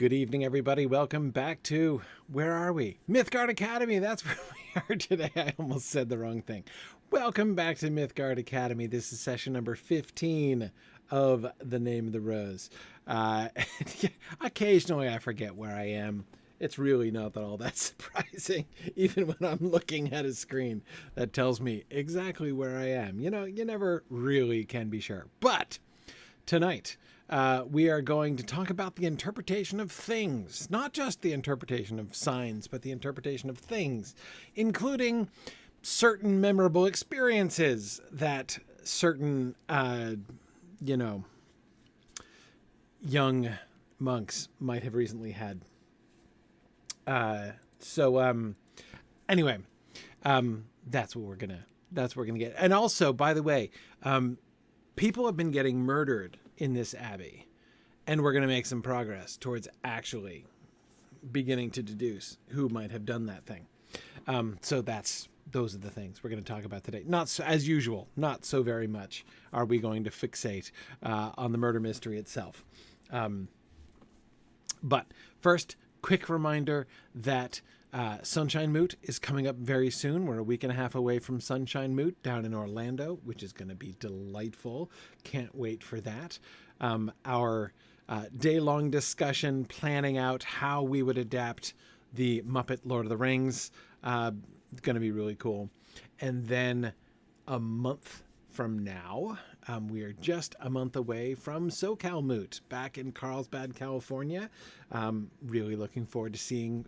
Good evening, everybody. Welcome back to, where are we? Mythgard Academy. That's where we are today. I almost said the wrong thing. Welcome back to Mythgard Academy. This is session number 15 of The Name of the Rose. Occasionally I forget where I am. It's really not all that surprising, even when I'm looking at a screen that tells me exactly where I am. You know, you never really can be sure. But tonight, we are going to talk about the interpretation of things, not just the interpretation of signs, but the interpretation of things, including certain memorable experiences that certain, young monks might have recently had. Anyway, that's what we're gonna get. And also, by the way, people have been getting murdered in this abbey, and we're going to make some progress towards actually beginning to deduce who might have done that thing. Those are the things we're going to talk about today. Not so, as usual, not so very much are we going to fixate on the murder mystery itself. But first, quick reminder that Sunshine Moot is coming up very soon. We're a week and a half away from Sunshine Moot down in Orlando, which is going to be delightful. Can't wait for that. Our day-long discussion planning out how we would adapt the Muppet Lord of the Rings. It's going to be really cool. And then a month from now, we are just a month away from SoCal Moot back in Carlsbad, California. Really looking forward to seeing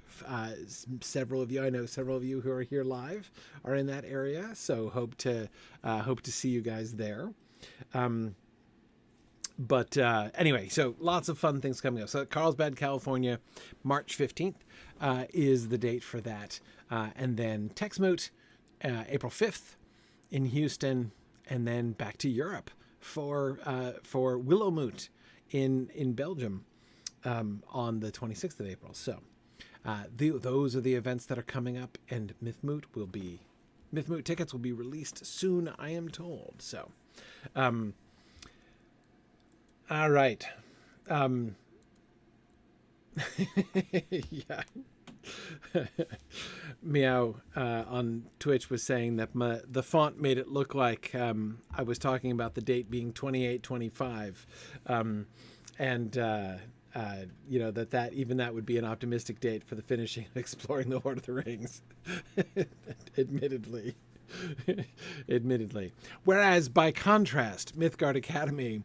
several of you. I know several of you who are here live are in that area, so hope to see you guys there. Anyway, so lots of fun things coming up. So Carlsbad, California, March 15th is the date for that. And then Tex Moot, April 5th in Houston, and then back to Europe for Willow Moot in Belgium on the 26th of April. So those are the events that are coming up, and Myth Moot tickets will be released soon, I am told. So, all right. Yeah. Meow on Twitch was saying that the font made it look like I was talking about the date being 28/25, that even that would be an optimistic date for the finishing of exploring the Lord of the Rings. Admittedly. Whereas by contrast, Mythgard Academy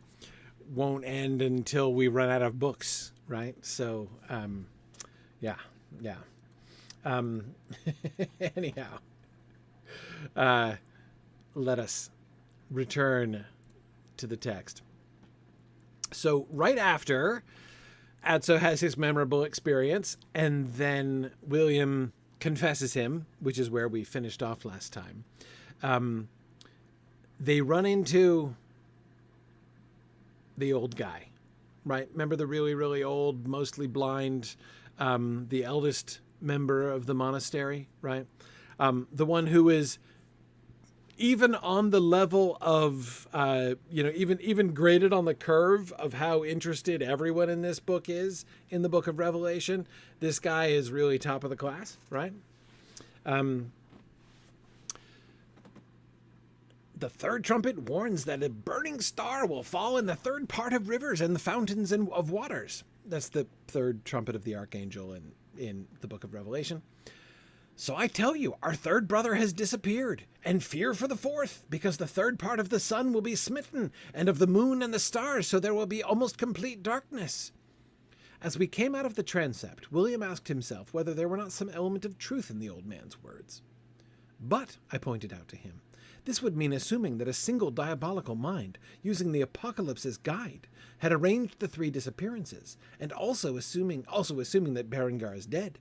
won't end until we run out of books, right? So yeah. Anyhow, let us return to the text. So right after Adso has his memorable experience, and then William confesses him, which is where we finished off last time, they run into the old guy, right? Remember the really, really old, mostly blind, the eldest member of the monastery, right? The one who is even on the level of, even graded on the curve of how interested everyone in this book is in the book of Revelation. This guy is really top of the class, right? The third trumpet warns that a burning star will fall in the third part of rivers and the fountains of waters. That's the third trumpet of the archangel in the book of Revelation. So I tell you, our third brother has disappeared, and fear for the fourth, because the third part of the sun will be smitten, and of the moon and the stars, so there will be almost complete darkness. As we came out of the transept, William asked himself whether there were not some element of truth in the old man's words. But, I pointed out to him, this would mean assuming that a single diabolical mind, using the apocalypse as guide, had arranged the three disappearances, and also assuming that Berengar is dead.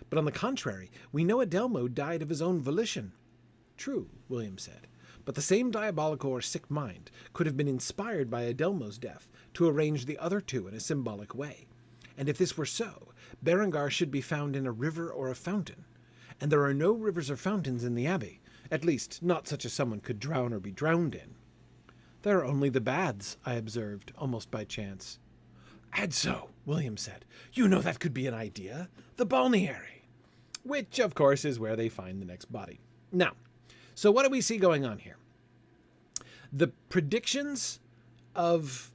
But on the contrary, we know Adelmo died of his own volition. True, William said, but the same diabolical or sick mind could have been inspired by Adelmo's death to arrange the other two in a symbolic way. And if this were so, Berengar should be found in a river or a fountain. And there are no rivers or fountains in the abbey, at least not such as someone could drown or be drowned in. There are only the baths, I observed, almost by chance. Adso, William said. "You know that could be an idea. The balneary." Which, of course, is where they find the next body. Now, so what do we see going on here? The predictions of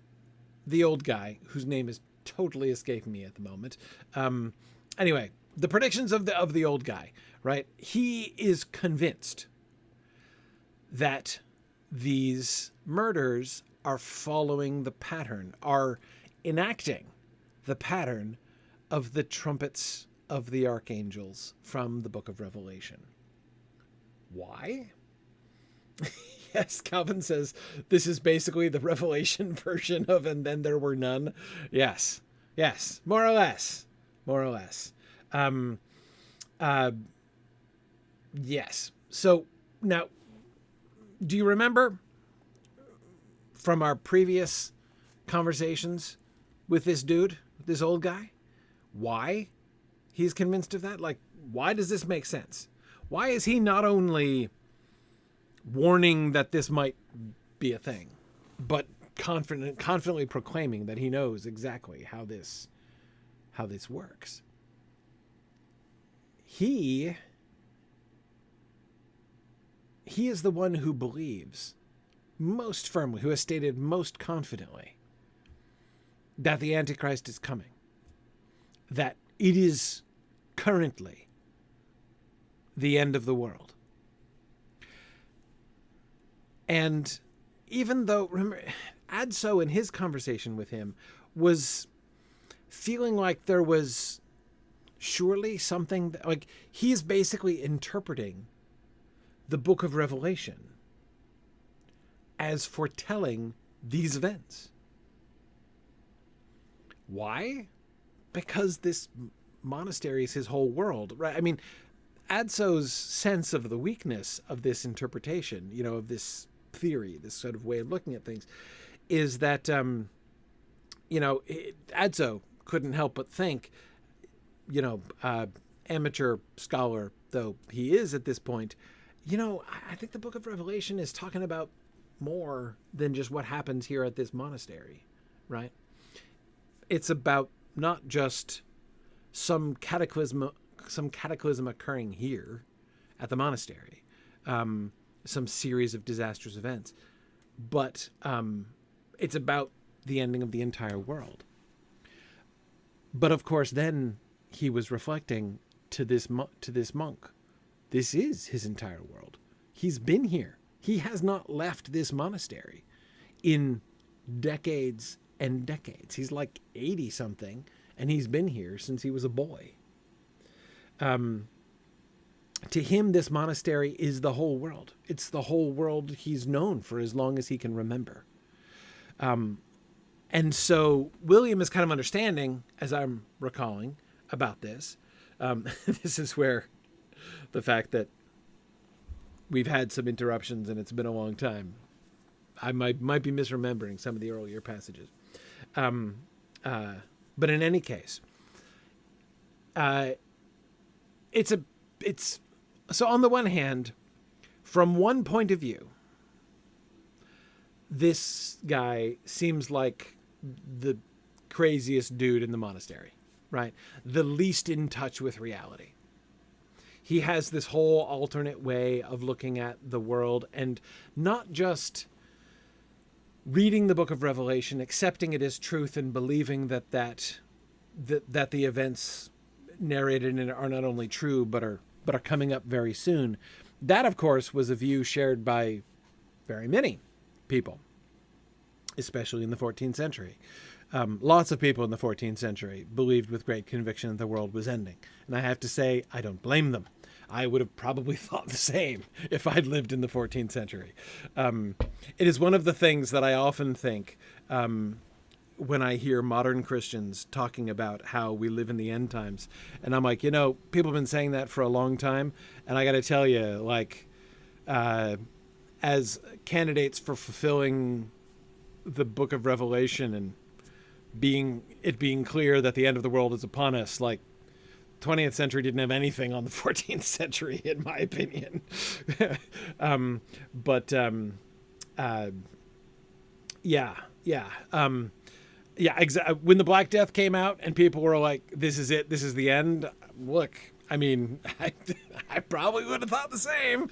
the old guy, whose name is totally escaping me at the moment. Anyway, the predictions of the old guy, right? He is convinced that these murders are following the pattern, are enacting the pattern of the trumpets of the archangels from the book of Revelation. Why? Yes, Calvin says this is basically the Revelation version of "and then there were none." Yes, more or less. Yes. So now, do you remember from our previous conversations with this dude, this old guy, why he's convinced of that? Like, why does this make sense? Why is he not only warning that this might be a thing, but confidently proclaiming that he knows exactly how this works? He is the one who believes most firmly, who has stated most confidently that the Antichrist is coming, that it is currently the end of the world. And even though, remember, Adso in his conversation with him was feeling like there was surely something, like he's basically interpreting the book of Revelation as foretelling these events. Why? Because this monastery is his whole world, right? I mean, Adso's sense of the weakness of this interpretation, of this theory, this sort of way of looking at things, is that, Adso couldn't help but think, amateur scholar though he is at this point, I think the book of Revelation is talking about more than just what happens here at this monastery, right? It's about not just some cataclysm occurring here at the monastery, some series of disastrous events, but it's about the ending of the entire world. But of course, then he was reflecting to this monk. This is his entire world. He's been here. He has not left this monastery in decades and decades. He's like 80 something, and he's been here since he was a boy. To him, this monastery is the whole world. It's the whole world he's known for as long as he can remember. And so William is kind of understanding, as I'm recalling, about this. This is where the fact that we've had some interruptions and it's been a long time, I might be misremembering some of the earlier passages. But in any case, it's so on the one hand, from one point of view, this guy seems like the craziest dude in the monastery, right? The least in touch with reality. He has this whole alternate way of looking at the world, and not just reading the book of Revelation, accepting it as truth, and believing that the events narrated in it are not only true but are coming up very soon. That, of course, was a view shared by very many people, especially in the 14th century. Lots of people in the 14th century believed with great conviction that the world was ending. And I have to say, I don't blame them. I would have probably thought the same if I'd lived in the 14th century. It is one of the things that I often think when I hear modern Christians talking about how we live in the end times. And I'm like, people have been saying that for a long time. And I got to tell you, as candidates for fulfilling the book of Revelation and being clear that the end of the world is upon us, 20th century didn't have anything on the 14th century, in my opinion. Yeah. Yeah, exactly. When the Black Death came out and people were like, "This is it. This is the end." Look, I mean, I probably would have thought the same.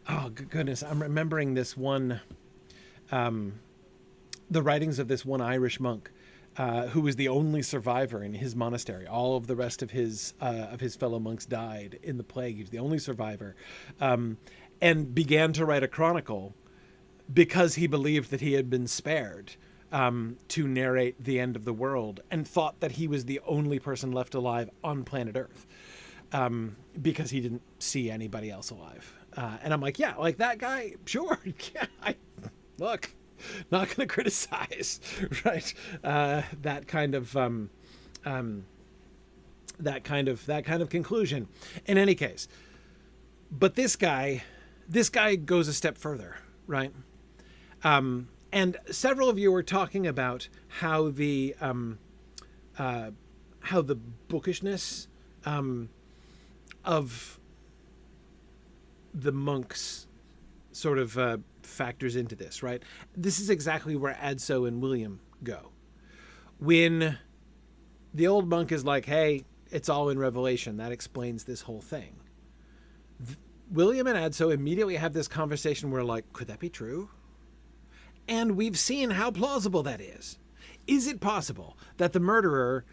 Oh goodness, I'm remembering this one, the writings of this one Irish monk, who was the only survivor in his monastery. All of the rest of his fellow monks died in the plague. He was the only survivor, and began to write a chronicle because he believed that he had been spared to narrate the end of the world, and thought that he was the only person left alive on planet Earth, because he didn't see anybody else alive. And I'm like, yeah, like that guy, sure. Yeah, look, not going to criticize, right? That kind of conclusion. In any case, but this guy goes a step further, right? And several of you were talking about how the bookishness of the monks sort of factors into this, right? This is exactly where Adso and William go. When the old monk is like, hey, it's all in Revelation, that explains this whole thing. William and Adso immediately have this conversation where, like, could that be true? And we've seen how plausible that is. Is it possible that the murderer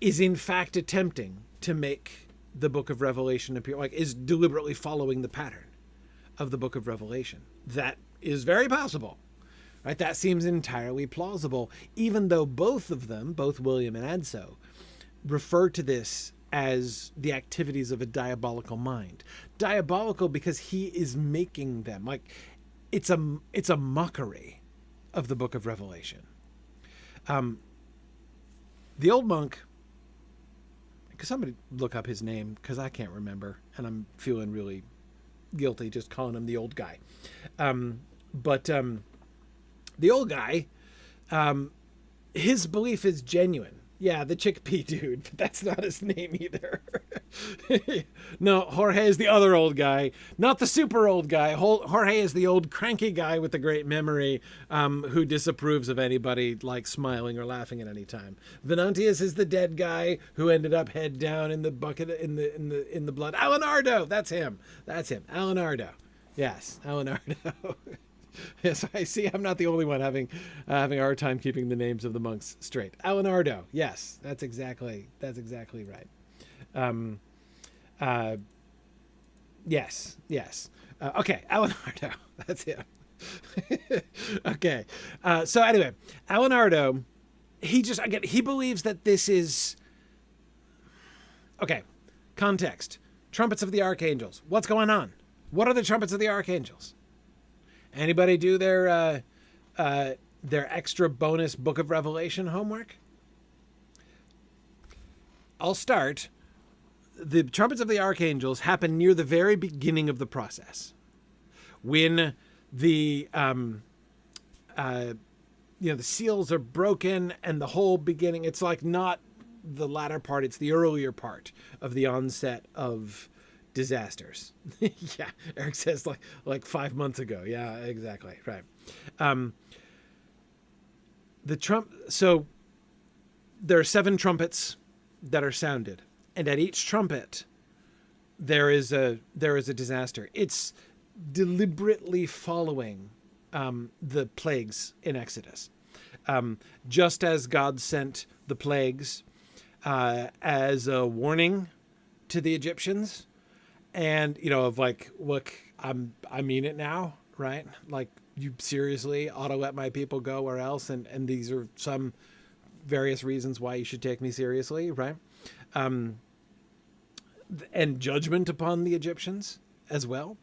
is in fact attempting to make the book of Revelation appear, like is deliberately following the pattern of the book of Revelation? That is very possible, right? That seems entirely plausible, even though both of them, both William and Adso, refer to this as the activities of a diabolical mind. Diabolical because he is making them, like, it's a mockery of the book of Revelation. The old monk, could somebody look up his name, because I can't remember, and I'm feeling really guilty just calling him the old guy. But the old guy, his belief is genuine. Yeah, the chickpea dude, but that's not his name either. No, Jorge is the other old guy, not the super old guy. Jorge is the old cranky guy with the great memory, who disapproves of anybody like smiling or laughing at any time. Venantius is the dead guy who ended up head down in the bucket in the blood. Alenardo, that's him. Alenardo. Yes, Alenardo. Yes, I see. I'm not the only one having a hard time keeping the names of the monks straight. Alenardo. Yes, that's exactly right. Yes. Okay, Alenardo. That's him. Okay. So anyway, Alenardo, he believes that this is okay. Context: trumpets of the archangels. What's going on? What are the trumpets of the archangels? Anybody do their extra bonus Book of Revelation homework? I'll start. The trumpets of the archangels happen near the very beginning of the process, when the the seals are broken and the whole beginning. It's like not the latter part; it's the earlier part of the onset of disasters. Yeah, Eric says like 5 months ago. Yeah, exactly right. So there are 7 trumpets that are sounded, and at each trumpet there is a disaster. It's deliberately following the plagues in Exodus, just as God sent the plagues as a warning to the Egyptians. And, of like, look, I mean it now, right? Like, you seriously ought to let my people go, or else. And these are some various reasons why you should take me seriously, right? And judgment upon the Egyptians as well,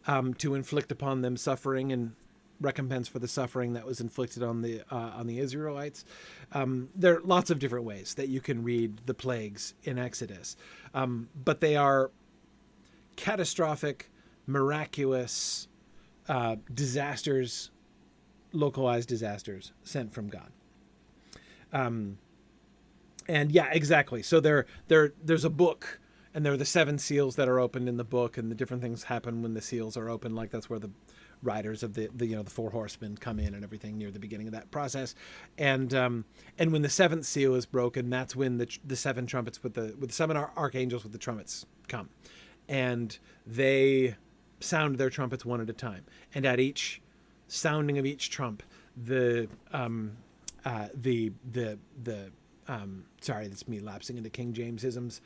to inflict upon them suffering and recompense for the suffering that was inflicted on the Israelites. There are lots of different ways that you can read the plagues in Exodus, but they are catastrophic, miraculous disasters, localized disasters sent from God. And yeah, exactly. So there's a book And there are the 7 seals that are opened in the book, and the different things happen when the seals are open. Like that's where the riders of the 4 horsemen come in and everything near the beginning of that process. And when the 7th seal is broken, that's when the 7 trumpets with the 7 archangels with the trumpets come, and they sound their trumpets one at a time. And at each sounding of each trump, sorry, that's me lapsing into King James isms.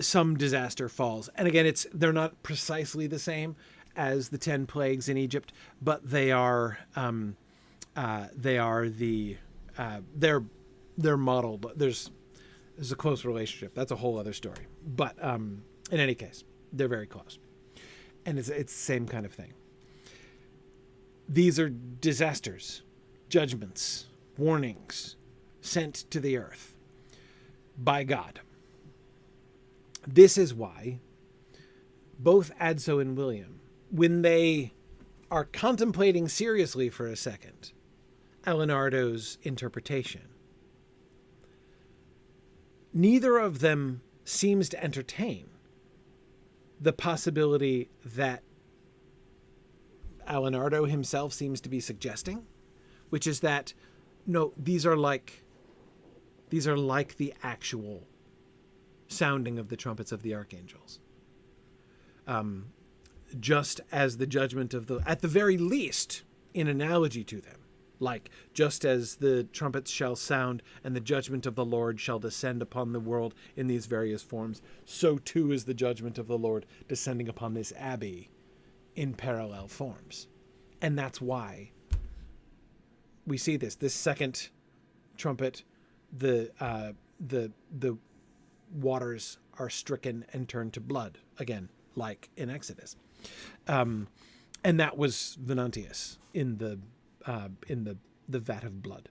Some disaster falls, and again, they're not precisely the same as the 10 plagues in Egypt, but they're modeled. There's a close relationship. That's a whole other story. But in any case, they're very close, and it's the same kind of thing. These are disasters, judgments, warnings sent to the earth by God. This is why both Adso and William, when they are contemplating seriously for a second Alenardo's interpretation, neither of them seems to entertain the possibility that Alenardo himself seems to be suggesting, which is that, no, these are like the actual sounding of the trumpets of the archangels. Just as the judgment of at the very least, in analogy to them, like just as the trumpets shall sound and the judgment of the Lord shall descend upon the world in these various forms, so too is the judgment of the Lord descending upon this abbey in parallel forms. And that's why we see this second trumpet, the waters are stricken and turned to blood again, like in Exodus. And that was Venantius in the vat of blood.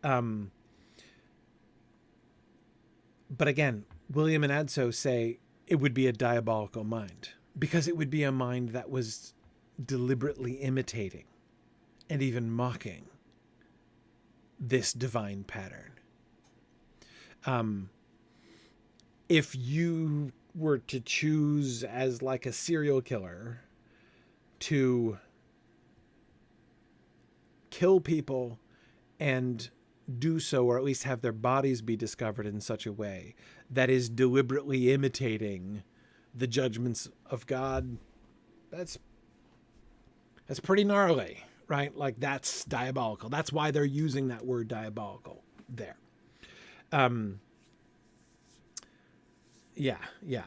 But again, William and Adso say it would be a diabolical mind, because it would be a mind that was deliberately imitating and even mocking this divine pattern. If you were to choose as like a serial killer to kill people and do so, or at least have their bodies be discovered in such a way that is deliberately imitating the judgments of God, that's pretty gnarly, right? Like, that's diabolical. That's why they're using that word diabolical there. Yeah. Yeah.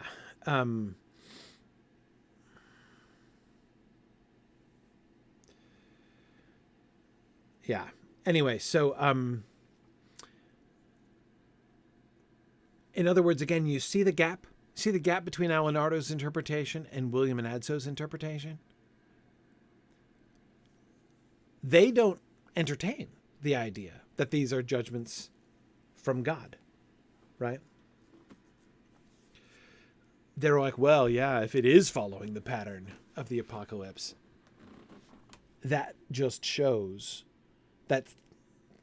Anyway, so in other words, again, you see the gap? See the gap between Alenardo's interpretation and William and Adso's interpretation? They don't entertain the idea that these are judgments from God, right? They're like, well, yeah, if it is following the pattern of the apocalypse, that just shows that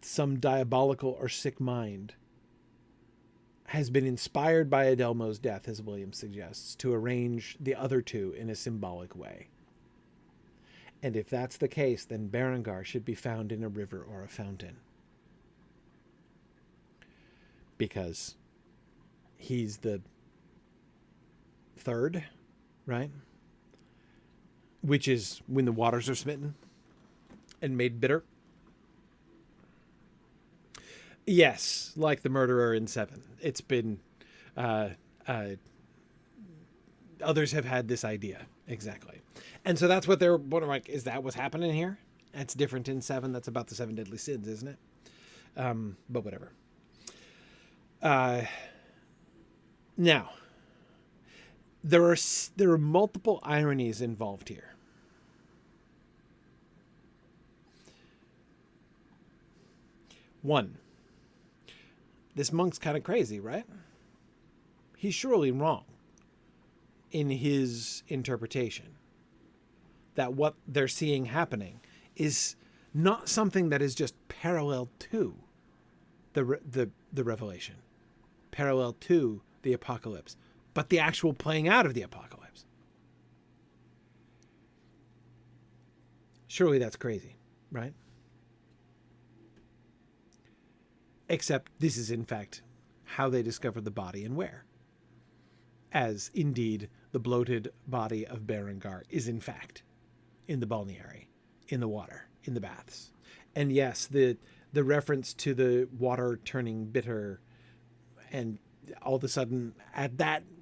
some diabolical or sick mind has been inspired by Adelmo's death, as William suggests, to arrange the other two in a symbolic way. And if that's the case, then Berengar should be found in a river or a fountain, because he's the third, right? Which is when the waters are smitten and made bitter. Yes, like the murderer in 7. It's been... others have had this idea. Exactly. And so that's what they're like, is that what's happening here? That's different in 7. That's about the 7 deadly sins, isn't it? But whatever. Now, there are multiple ironies involved here. One, this monk's kind of crazy, right? He's surely wrong in his interpretation that what they're seeing happening is not something that is just parallel to the revelation. parallel to the apocalypse, but the actual playing out of the apocalypse. Surely that's crazy, right? Except this is, in fact, how they discovered the body and where. As, indeed, the bloated body of Berengar is, in fact, in the balneary, in the water, in the baths. And yes, the reference to the water turning bitter, and all of a sudden,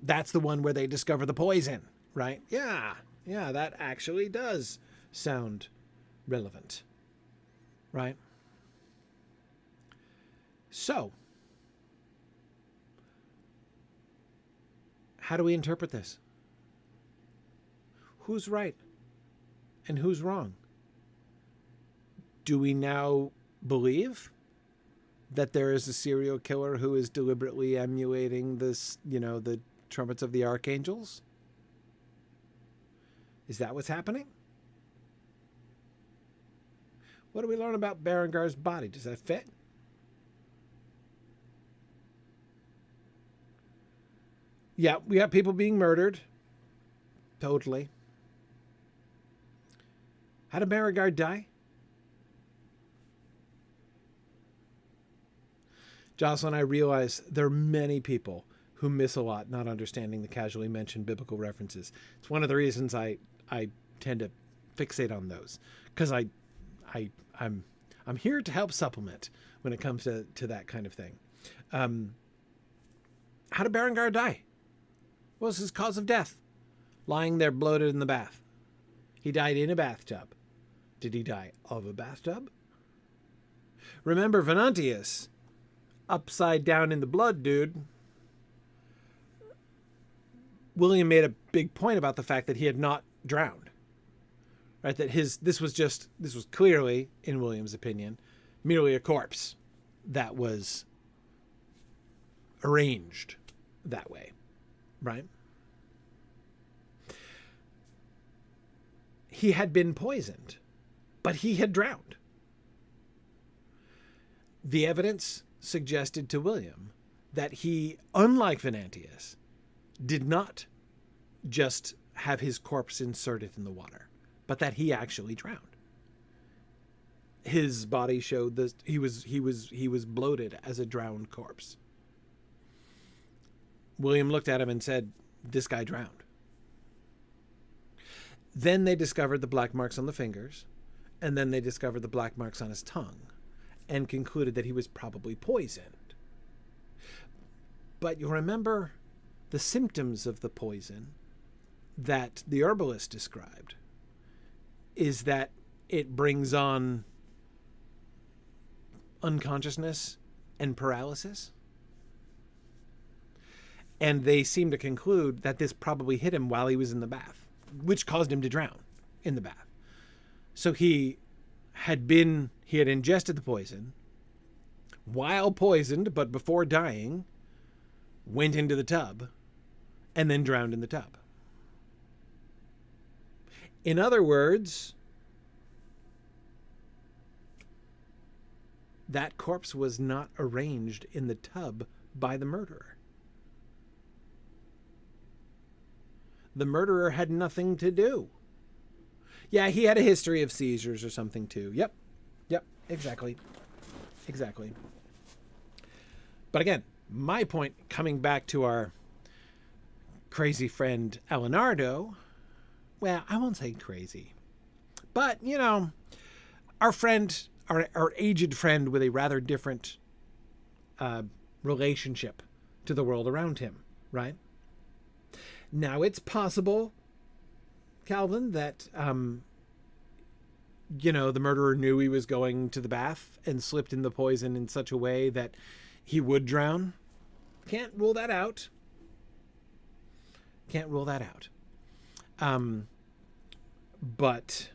that's the one where they discover the poison, right? Yeah, that actually does sound relevant, right? So, how do we interpret this? Who's right and who's wrong? Do we now believe that there is a serial killer who is deliberately emulating this, the trumpets of the archangels? Is that what's happening? What do we learn about Berengar's body? Does that fit? Yeah, we have people being murdered. Totally. How did Berengar die? Jocelyn, I realize there are many people who miss a lot not understanding the casually mentioned biblical references. It's one of the reasons I tend to fixate on those, because I'm here to help supplement when it comes to that kind of thing. How did Berengar die? What was his cause of death? Lying there bloated in the bath. He died in a bathtub. Did he die of a bathtub? Remember Venantius, upside down in the blood, dude. William made a big point about the fact that he had not drowned. Right? That this was clearly, in William's opinion, merely a corpse that was arranged that way. Right? He had been poisoned, but he had drowned. The evidence suggested to William that he, unlike Venantius, did not just have his corpse inserted in the water, but that he actually drowned. His body showed that he was bloated as a drowned corpse. William looked at him and said, "This guy drowned." Then they discovered the black marks on the fingers, and then they discovered the black marks on his tongue, and concluded that he was probably poisoned. But you remember the symptoms of the poison that the herbalist described is that it brings on unconsciousness and paralysis. And they seem to conclude that this probably hit him while he was in the bath, which caused him to drown in the bath. So he had ingested the poison, while poisoned, but before dying, went into the tub, and then drowned in the tub. In other words, that corpse was not arranged in the tub by the murderer. The murderer had nothing to do. Yeah, he had a history of seizures or something too. Yep, exactly. But again, my point, coming back to our crazy friend Alenardo, well, I won't say crazy, but, our friend, our aged friend with a rather different relationship to the world around him, right? Now, it's possible, Calvin, that, the murderer knew he was going to the bath and slipped in the poison in such a way that he would drown. Can't rule that out. But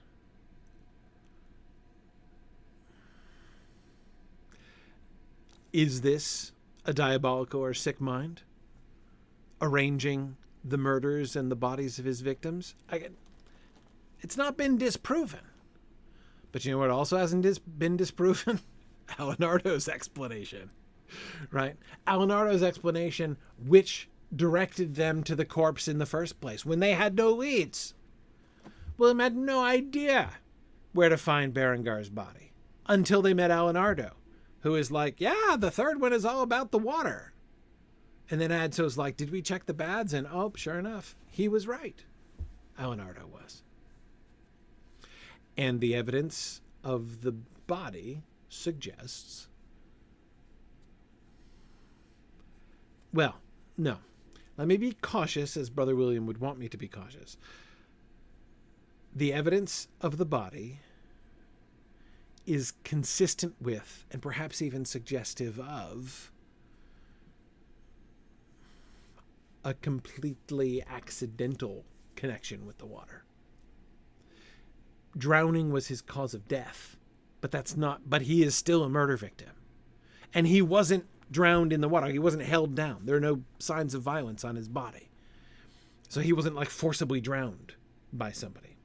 is this a diabolical or sick mind arranging the murders and the bodies of his victims? It's not been disproven. But you know what also hasn't been disproven? Alenardo's explanation. right? Alenardo's explanation, which directed them to the corpse in the first place, when they had no leads. William had no idea where to find Berengar's body until they met Alenardo, who is like, yeah, the third one is all about the water. And then Adso's like, did we check the bads? And oh, sure enough, he was right. Alenardo was. And the evidence of the body suggests, well, no. Let me be cautious, as Brother William would want me to be cautious. The evidence of the body is consistent with, and perhaps even suggestive of, a completely accidental connection with the water. Drowning was his cause of death, but he is still a murder victim. And he wasn't drowned in the water. He wasn't held down. There are no signs of violence on his body. So he wasn't like forcibly drowned by somebody.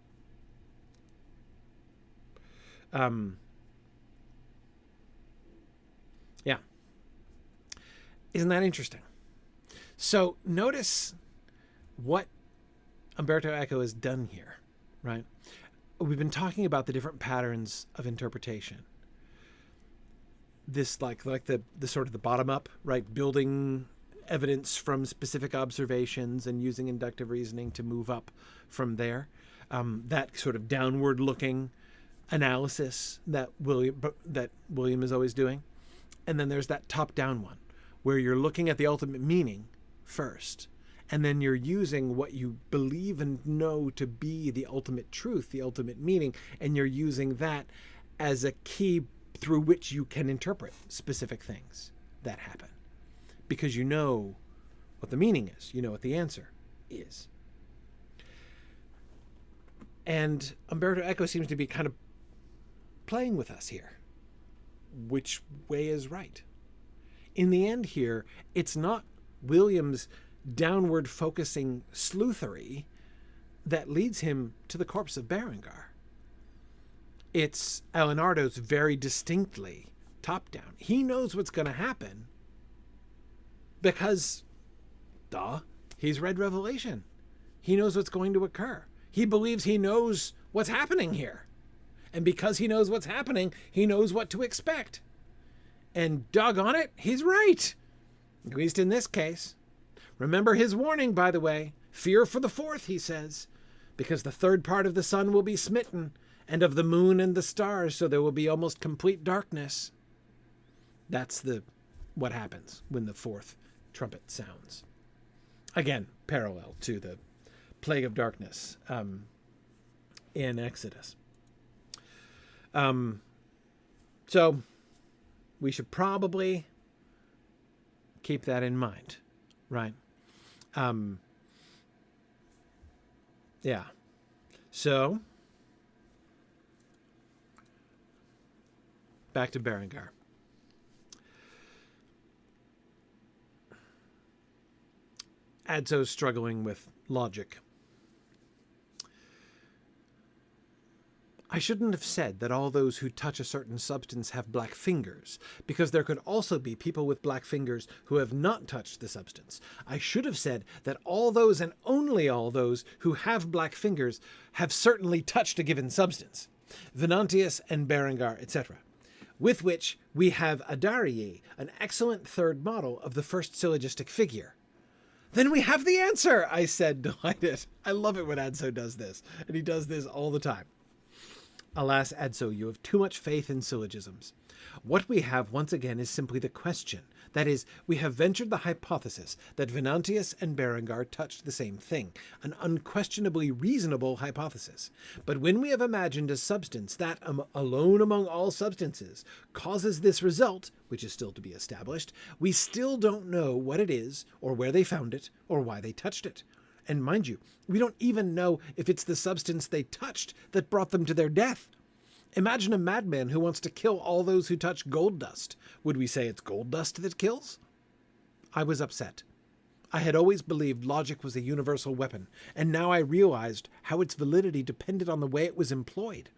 Yeah. Isn't that interesting? So notice what Umberto Eco has done here, right? We've been talking about the different patterns of interpretation. This like the sort of the bottom up, right? Building evidence from specific observations and using inductive reasoning to move up from there. That sort of downward looking analysis that William is always doing. And then there's that top down one where you're looking at the ultimate meaning first, and then you're using what you believe and know to be the ultimate truth, the ultimate meaning, and you're using that as a key through which you can interpret specific things that happen, because you know what the meaning is, you know what the answer is. And Umberto Eco seems to be kind of playing with us here. Which way is right? In the end here, it's not William's downward focusing sleuthery that leads him to the corpse of Berengar. It's Alenardo's very distinctly top down. He knows what's going to happen because, he's read Revelation. He knows what's going to occur. He believes he knows what's happening here. And because he knows what's happening, he knows what to expect. And doggone it, he's right. At least in this case. Remember his warning, by the way. Fear for the fourth, he says, because the third part of the sun will be smitten, and of the moon and the stars, so there will be almost complete darkness. That's what happens when the fourth trumpet sounds. Again, parallel to the plague of darkness in Exodus. So we should probably keep that in mind, right? Yeah. So back to Berengar. Adso's struggling with logic. I shouldn't have said that all those who touch a certain substance have black fingers, because there could also be people with black fingers who have not touched the substance. I should have said that all those and only all those who have black fingers have certainly touched a given substance, Venantius and Berengar, etc., with which we have Adarii, an excellent third model of the first syllogistic figure. Then we have the answer, I said, delighted. I love it when Adso does this, and he does this all the time. Alas, Adso, you have too much faith in syllogisms. What we have once again is simply the question. That is, we have ventured the hypothesis that Venantius and Berengar touched the same thing, an unquestionably reasonable hypothesis. But when we have imagined a substance that, alone among all substances, causes this result, which is still to be established, we still don't know what it is, or where they found it, or why they touched it. And mind you, we don't even know if it's the substance they touched that brought them to their death. Imagine a madman who wants to kill all those who touch gold dust. Would we say it's gold dust that kills? I was upset. I had always believed logic was a universal weapon, and now I realized how its validity depended on the way it was employed.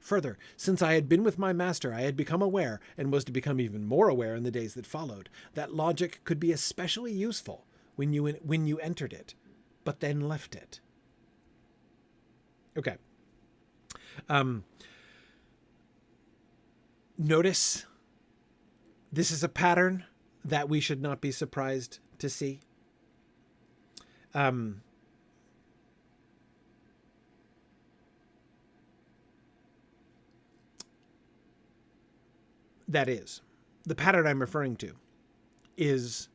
Further, since I had been with my master, I had become aware, and was to become even more aware in the days that followed, that logic could be especially useful when you entered it, but then left it. Okay. Notice this is a pattern that we should not be surprised to see. That is, the pattern I'm referring to is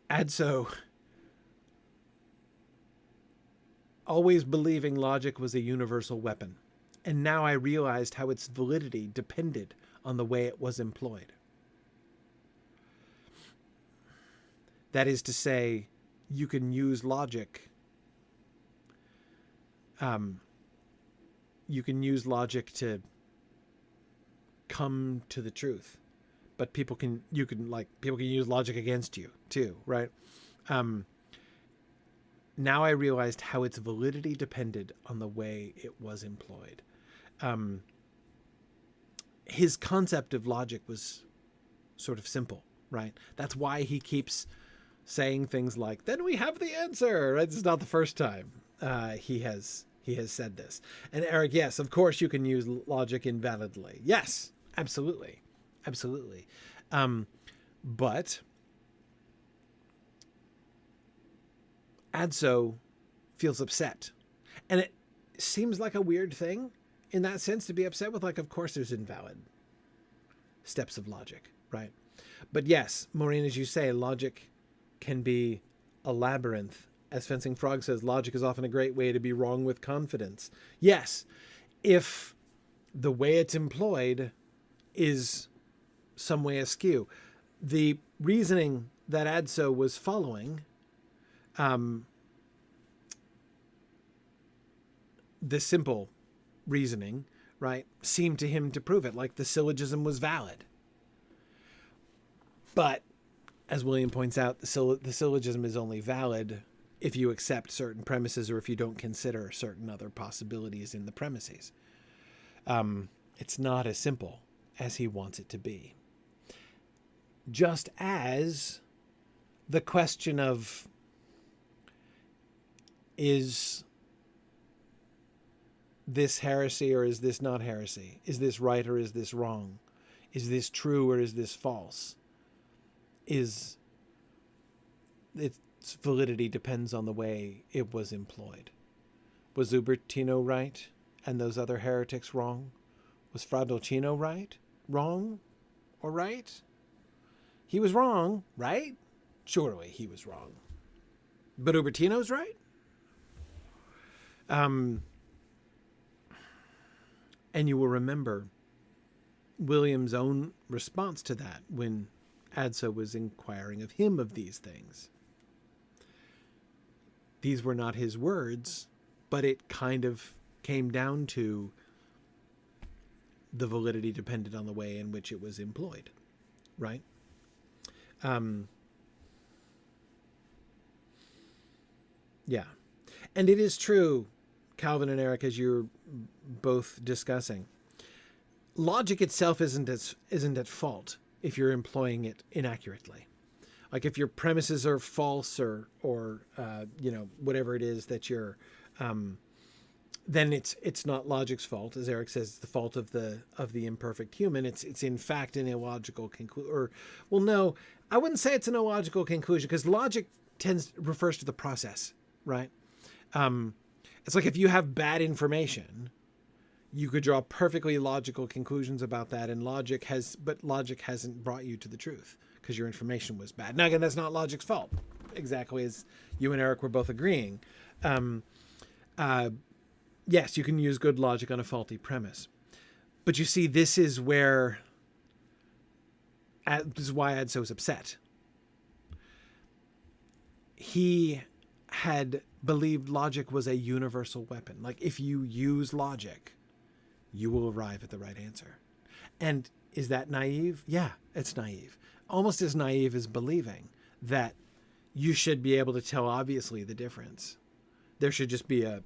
Adso always believing logic was a universal weapon, and now I realized how its validity depended on the way it was employed. That is to say, you can use logic. You can use logic to come to the truth, but people can use logic against you too, right? Now I realized how its validity depended on the way it was employed. His concept of logic was sort of simple, right? That's why he keeps saying things like, then we have the answer, right? This is not the first time he has said this. And Eric, yes, of course you can use logic invalidly. Yes, absolutely. Absolutely. But Adso feels upset. And it seems like a weird thing in that sense to be upset with, like, of course there's invalid steps of logic, right? But yes, Maureen, as you say, logic can be a labyrinth. As Fencing Frog says, logic is often a great way to be wrong with confidence. Yes, if the way it's employed is some way askew. The reasoning that Adso was following, the simple reasoning, right, seemed to him to prove it, like the syllogism was valid. But as William points out, the syllogism is only valid if you accept certain premises or if you don't consider certain other possibilities in the premises. It's not as simple as he wants it to be. Just as the question of, is this heresy or is this not heresy? Is this right or is this wrong? Is this true or is this false? Its validity depends on the way it was employed. Was Ubertino right and those other heretics wrong? Was Fra Dolcino right? Wrong? Or right? He was wrong, right? Surely he was wrong. But Ubertino's right? And you will remember William's own response to that when Adso was inquiring of him of these things. These were not his words, but it kind of came down to the validity depended on the way in which it was employed, right? Yeah. And it is true, Calvin and Eric, as you're both discussing, logic itself isn't at fault if you're employing it inaccurately. Like if your premises are false or whatever it is that you're, then it's not logic's fault. As Eric says, it's the fault of the imperfect human. It's in fact an illogical conclusion. No, I wouldn't say it's an illogical conclusion, because logic refers to the process, right? It's like if you have bad information, you could draw perfectly logical conclusions about that, and logic hasn't brought you to the truth because your information was bad. Now again, that's not logic's fault, exactly as you and Eric were both agreeing. Yes, you can use good logic on a faulty premise, but you see, this is why Adso's upset. He had believed logic was a universal weapon. Like if you use logic, you will arrive at the right answer. And is that naive? Yeah, it's naive. Almost as naive as believing that you should be able to tell obviously the difference. There should just be a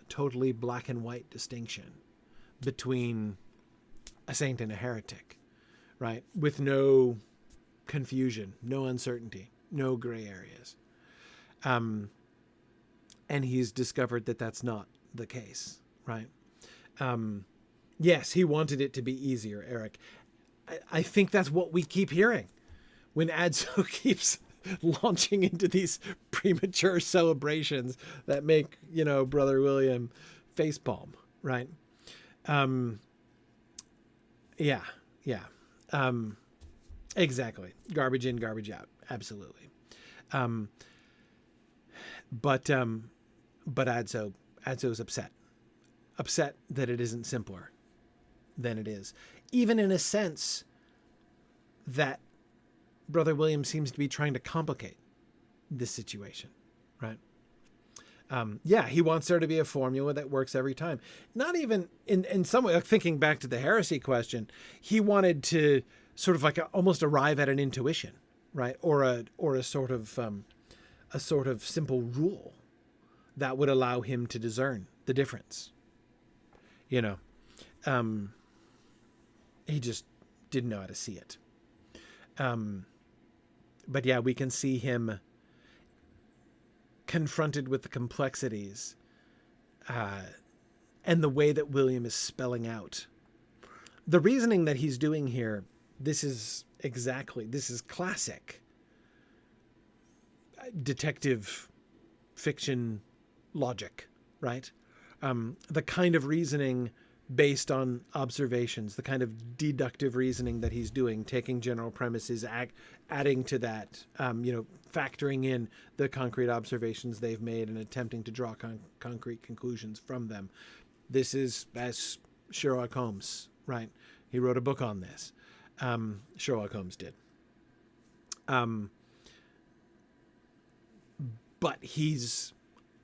totally black and white distinction between a saint and a heretic, right? With no confusion, no uncertainty, no gray areas. And he's discovered that that's not the case, right? Yes, he wanted it to be easier, Eric. I think that's what we keep hearing when Adzo keeps launching into these premature celebrations that make, Brother William facepalm, right? Yeah. Exactly. Garbage in, garbage out. Absolutely. But Adzo's upset that it isn't simpler than it is, even in a sense that Brother William seems to be trying to complicate this situation, right? He wants there to be a formula that works every time. Not even in some way, thinking back to the heresy question, he wanted to sort of almost arrive at an intuition, right? Or a sort of simple rule that would allow him to discern the difference. He just didn't know how to see it. But yeah, we can see him confronted with the complexities and the way that William is spelling out the reasoning that he's doing here. This is classic detective fiction logic, right? The kind of reasoning based on observations, the kind of deductive reasoning that he's doing, taking general premises, adding to that, factoring in the concrete observations they've made and attempting to draw concrete conclusions from them. This is as Sherlock Holmes, right? He wrote a book on this. Sherlock Holmes did. But he's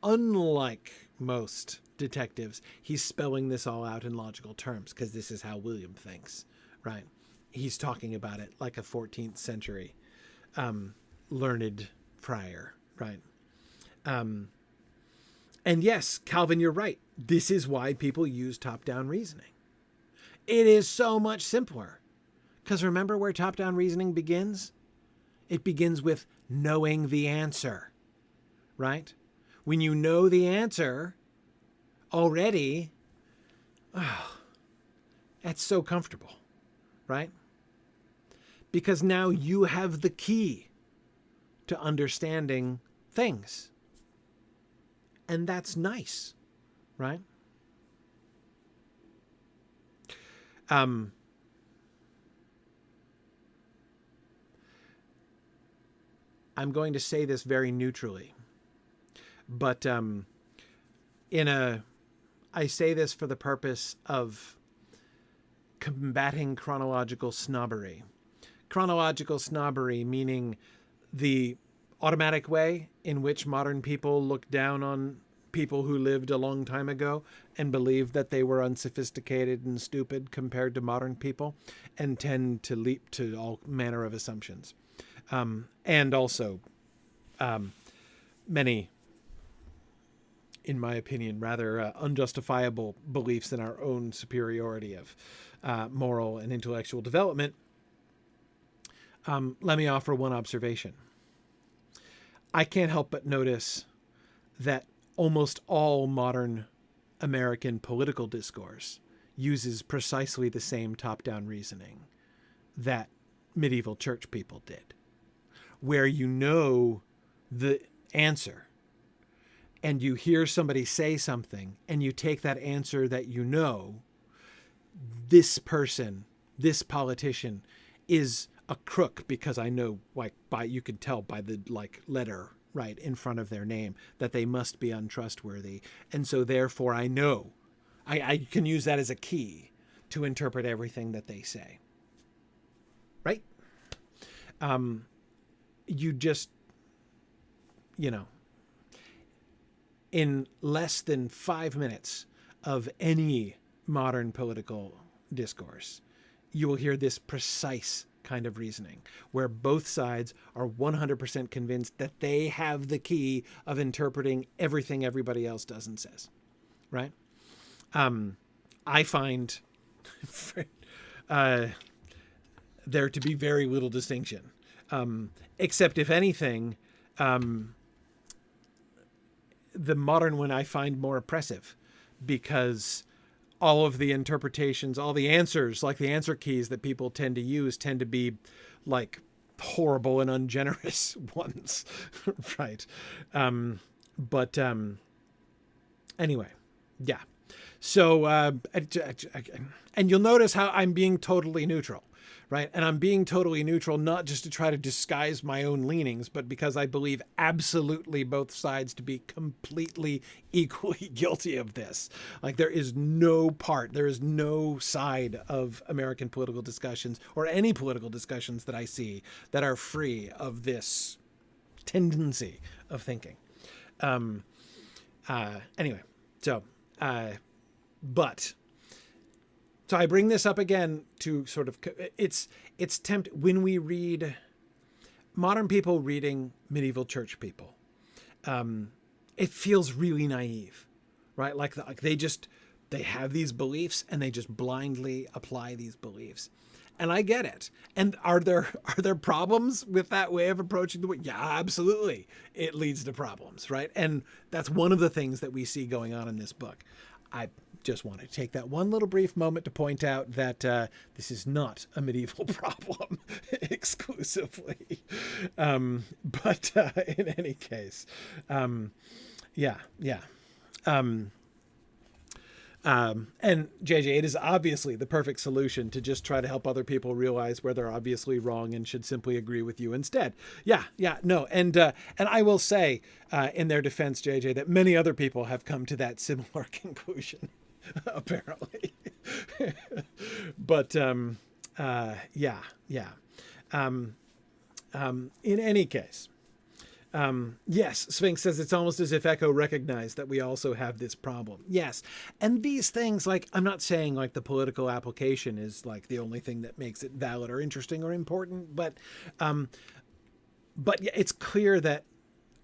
unlike most detectives. He's spelling this all out in logical terms because this is how William thinks, right? He's talking about it like a 14th century learned friar, right? And yes, Calvin, you're right. This is why people use top-down reasoning. It is so much simpler. Because remember where top-down reasoning begins? It begins with knowing the answer, right? When you know the answer already, that's so comfortable, right? Because now you have the key to understanding things. And that's nice, right? I'm going to say this very neutrally, but I say this for the purpose of combating chronological snobbery. Chronological snobbery meaning the automatic way in which modern people look down on people who lived a long time ago and believe that they were unsophisticated and stupid compared to modern people and tend to leap to all manner of assumptions. And also many, in my opinion, rather unjustifiable beliefs in our own superiority of moral and intellectual development. Let me offer one observation. I can't help but notice that almost all modern American political discourse uses precisely the same top-down reasoning that medieval church people did, where you know the answer and you hear somebody say something and you take that answer that you know, this person, this politician is a crook because I know, you could tell by the letter right in front of their name that they must be untrustworthy. And so therefore I know I can use that as a key to interpret everything that they say. Right? You just, in less than 5 minutes of any modern political discourse, you will hear this precise kind of reasoning where both sides are 100% convinced that they have the key of interpreting everything everybody else does and says, right? I find there to be very little distinction, except if anything, the modern one I find more oppressive, because all of the interpretations, all the answers, like the answer keys that people tend to use, tend to be like horrible and ungenerous ones, right? Anyway, yeah. So, and you'll notice how I'm being totally neutral, right? And I'm being totally neutral, not just to try to disguise my own leanings, but because I believe absolutely both sides to be completely equally guilty of this. Like there is no side of American political discussions or any political discussions that I see that are free of this tendency of thinking. Anyway, so I bring this up again to sort of, it's when we read modern people reading medieval church people, it feels really naive, right? Like they have these beliefs and they just blindly apply these beliefs. And I get it. And are there problems with that way of approaching the way? Yeah, absolutely. It leads to problems, right? And that's one of the things that we see going on in this book. I just want to take that one little brief moment to point out that this is not a medieval problem exclusively. But in any case, yeah. And JJ, it is obviously the perfect solution to just try to help other people realize where they're obviously wrong and should simply agree with you instead. No. And I will say, in their defense, JJ, that many other people have come to that similar conclusion, apparently. But, yeah. In any case, yes, Sphinx says it's almost as if Echo recognized that we also have this problem. Yes. And these things, like, I'm not saying like the political application is like the only thing that makes it valid or interesting or important, but yeah, it's clear that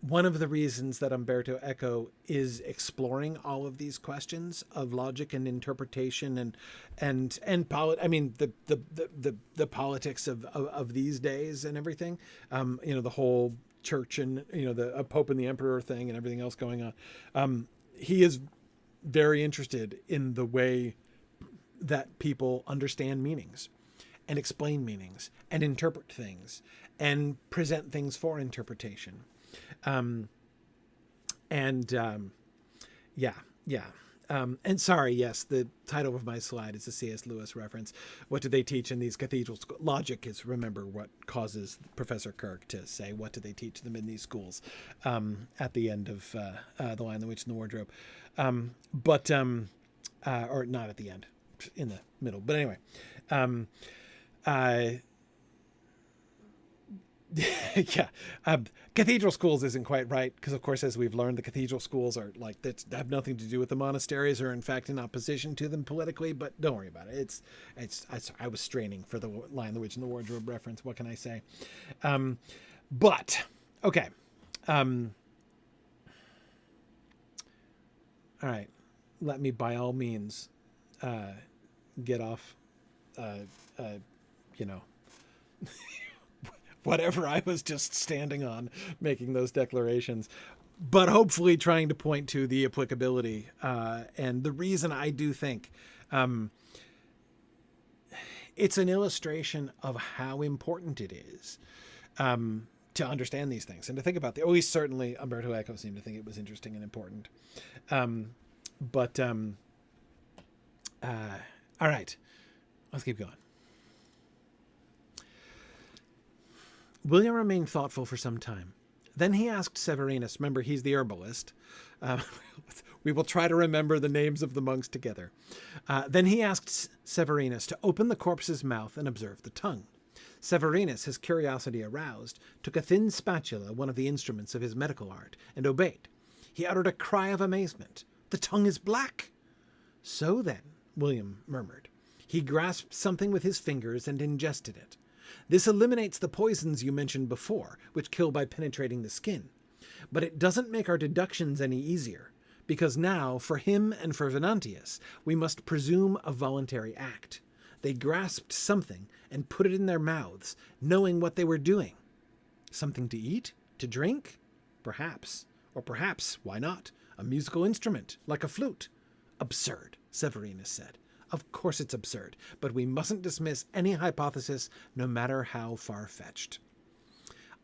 one of the reasons that Umberto Eco is exploring all of these questions of logic and interpretation and the politics of these days and everything, the whole church and the Pope and the Emperor thing and everything else going on. He is very interested in the way that people understand meanings and explain meanings and interpret things and present things for interpretation. And sorry, yes, the title of my slide is a C.S. Lewis reference. What do they teach in these cathedral schools? Logic is, remember, what causes Professor Kirk to say, what do they teach them in these schools? At the end of The Lion, the Witch, and the Wardrobe. Or not at the end, in the middle. But anyway, yeah, cathedral schools isn't quite right because, of course, as we've learned, the cathedral schools are like that have nothing to do with the monasteries, or in fact in opposition to them politically. But don't worry about it. I was straining for the Lion, the Witch, and the Wardrobe reference. What can I say? But okay. All right. Let me by all means get off. Whatever I was just standing on, making those declarations, but hopefully trying to point to the applicability. And the reason I do think it's an illustration of how important it is to understand these things and to think about at least certainly Umberto Eco seemed to think it was interesting and important. All right, let's keep going. William remained thoughtful for some time. Then he asked Severinus, remember he's the herbalist. We will try to remember the names of the monks together. Then he asked Severinus to open the corpse's mouth and observe the tongue. Severinus, his curiosity aroused, took a thin spatula, one of the instruments of his medical art, and obeyed. He uttered a cry of amazement. The tongue is black. So then, William murmured. He grasped something with his fingers and ingested it. This eliminates the poisons you mentioned before, which kill by penetrating the skin. But it doesn't make our deductions any easier. because now, for him and for Venantius, we must presume a voluntary act. They grasped something and put it in their mouths, knowing what they were doing. Something to eat? To drink? Perhaps. Or perhaps, why not, a musical instrument, like a flute? Absurd, Severinus said. Of course it's absurd, but we mustn't dismiss any hypothesis, no matter how far-fetched.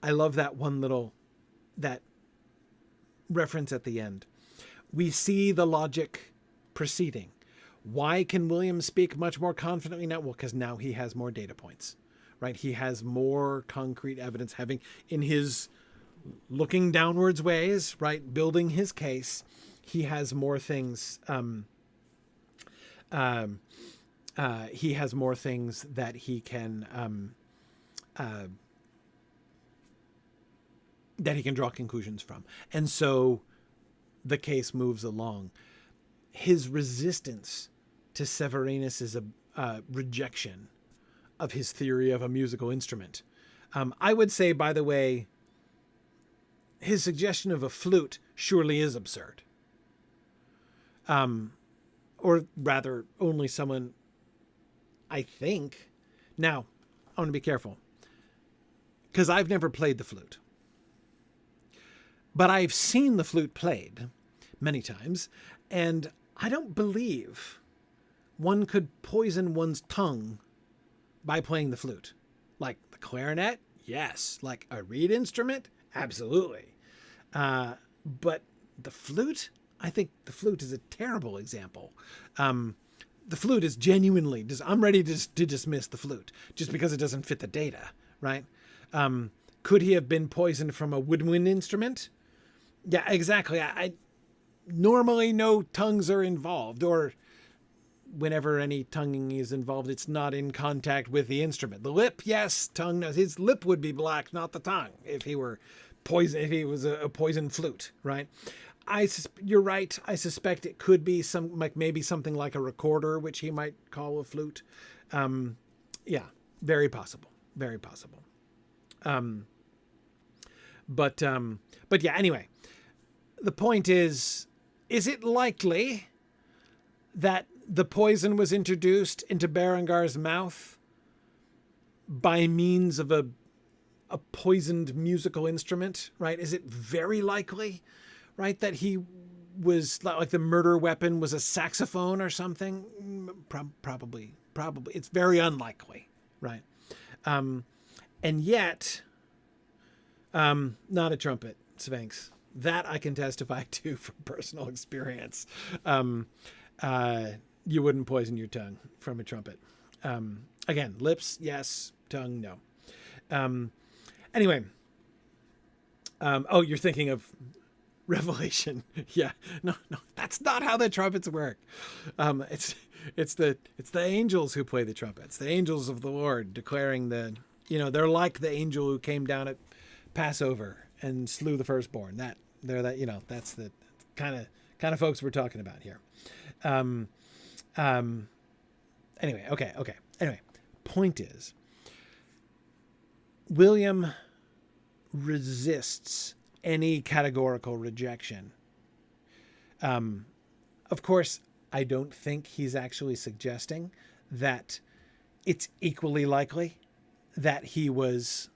I love that reference at the end. We see the logic proceeding. Why can William speak much more confidently now? Well, because now he has more data points, right? He has more concrete evidence, having in his looking downwards ways, right? Building his case. He has more things. He has more things that he can draw conclusions from, and so the case moves along. His resistance to Severinus's rejection of his theory of a musical instrument. I would say, by the way, his suggestion of a flute surely is absurd. Or rather, only someone, I think. Now, I want to be careful, because I've never played the flute. But I've seen the flute played many times, and I don't believe one could poison one's tongue by playing the flute. Like the clarinet, yes. Like a reed instrument, absolutely. But the flute, I think the flute is a terrible example. The flute is genuinely, I'm ready to dismiss the flute just because it doesn't fit the data, right? Could he have been poisoned from a woodwind instrument? Yeah, exactly. I normally no tongues are involved, or whenever any tonguing is involved, it's not in contact with the instrument. The lip, yes, tongue, no. His lip would be black, not the tongue, if he were poison, if he was a poison flute, right? You're right. I suspect it could be maybe something like a recorder, which he might call a flute. Yeah, very possible. Very possible. But yeah, anyway, the point is it likely that the poison was introduced into Berengar's mouth by means of a poisoned musical instrument, right? Is it very likely, right, that he was like the murder weapon was a saxophone or something? Probably. It's very unlikely, right? And yet, not a trumpet, Sphinx. That I can testify to from personal experience. You wouldn't poison your tongue from a trumpet. Again, lips, yes. Tongue, no. Anyway. You're thinking of Revelation. Yeah. No, that's not how the trumpets work. It's the angels who play the trumpets. The angels of the Lord declaring they're like the angel who came down at Passover and slew the firstborn. That's the kind of folks we're talking about here. Anyway, okay. Anyway, point is, William resists any categorical rejection. Of course, I don't think he's actually suggesting that it's equally likely that he was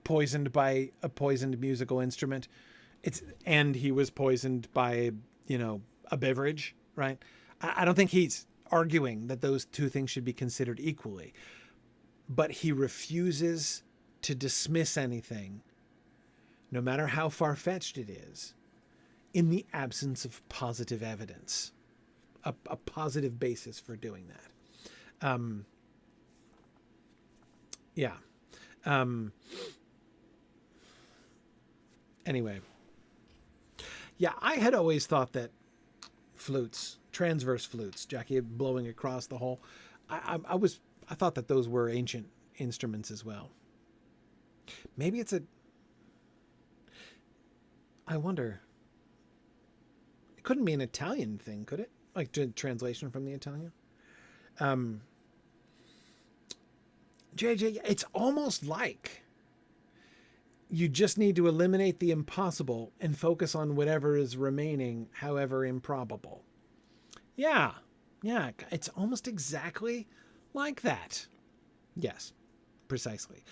poisoned by a poisoned musical instrument. And he was poisoned by, a beverage, right? I don't think he's arguing that those two things should be considered equally, but he refuses to dismiss anything, no matter how far-fetched it is, in the absence of positive evidence, a positive basis for doing that. Yeah. Anyway. Yeah, I had always thought that flutes, transverse flutes, Jackie, blowing across the hole, I thought that those were ancient instruments as well. Maybe I wonder. It couldn't be an Italian thing, could it? Like translation from the Italian? JJ, it's almost like You just need to eliminate the impossible and focus on whatever is remaining, however improbable. Yeah, it's almost exactly like that. Yes, precisely.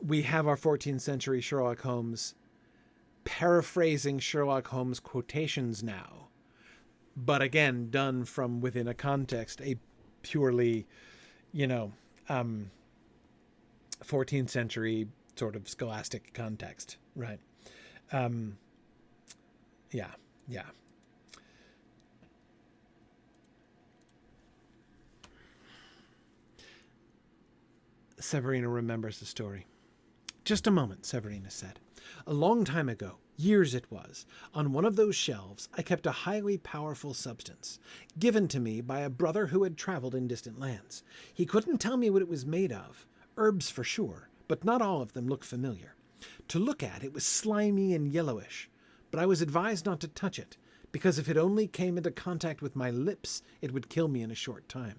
We have our 14th century Sherlock Holmes paraphrasing Sherlock Holmes quotations now, but again, done from within a context, a purely, 14th century sort of scholastic context, right? Yeah. Severina remembers the story. Just a moment, Severina said. A long time ago, years it was, on one of those shelves I kept a highly powerful substance, given to me by a brother who had traveled in distant lands. He couldn't tell me what it was made of. Herbs for sure, but not all of them looked familiar. To look at, it was slimy and yellowish, but I was advised not to touch it, because if it only came into contact with my lips, it would kill me in a short time.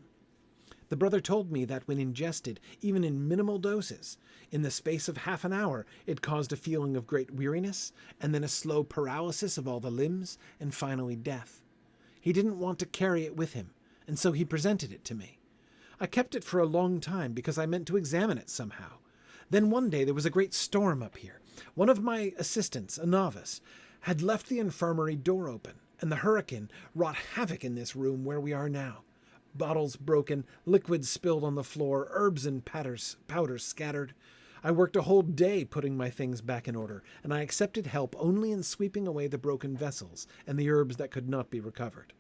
The brother told me that when ingested, even in minimal doses, in the space of half an hour, it caused a feeling of great weariness, and then a slow paralysis of all the limbs, and finally death. He didn't want to carry it with him, and so he presented it to me. I kept it for a long time because I meant to examine it somehow. Then one day there was a great storm up here. One of my assistants, a novice, had left the infirmary door open, and the hurricane wrought havoc in this room where we are now. Bottles broken, liquids spilled on the floor, herbs and powders scattered. I worked a whole day putting my things back in order, and I accepted help only in sweeping away the broken vessels and the herbs that could not be recovered.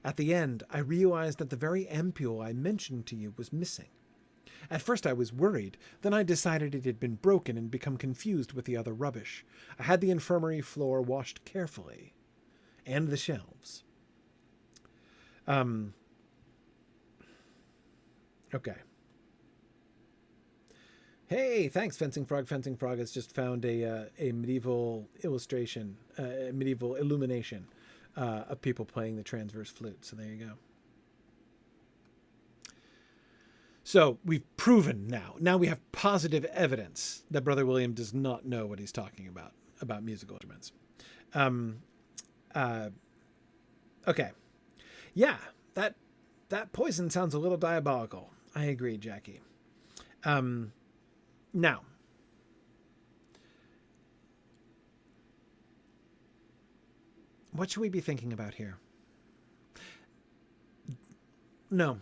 At the end, I realized that the very ampule I mentioned to you was missing. At first I was worried, then I decided it had been broken and become confused with the other rubbish. I had the infirmary floor washed carefully, and the shelves. Okay. Hey, thanks, Fencing Frog. Fencing Frog has just found a medieval illustration, medieval illumination of people playing the transverse flute. So there you go. So we've proven now. Now we have positive evidence that Brother William does not know what he's talking about musical instruments. Okay. Yeah, that poison sounds a little diabolical. I agree, Jackie. Now, what should we be thinking about here? No.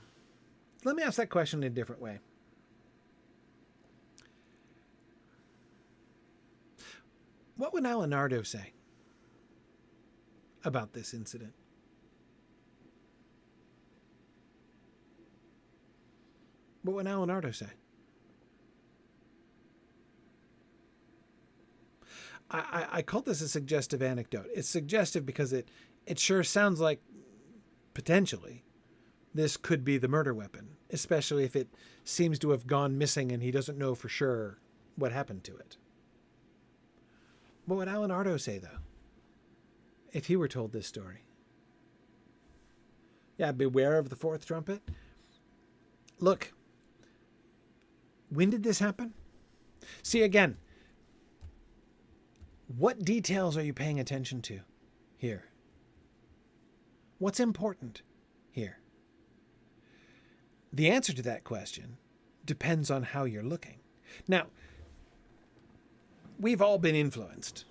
Let me ask that question in a different way. What would Alenardo say about this incident? What would Alenardo say? I call this a suggestive anecdote. It's suggestive because it sure sounds like potentially this could be the murder weapon, especially if it seems to have gone missing and he doesn't know for sure what happened to it. What would Alenardo say, though, if he were told this story? Yeah, beware of the fourth trumpet. Look, when did this happen? See, again, what details are you paying attention to here? What's important here? The answer to that question depends on how you're looking. Now, we've all been influenced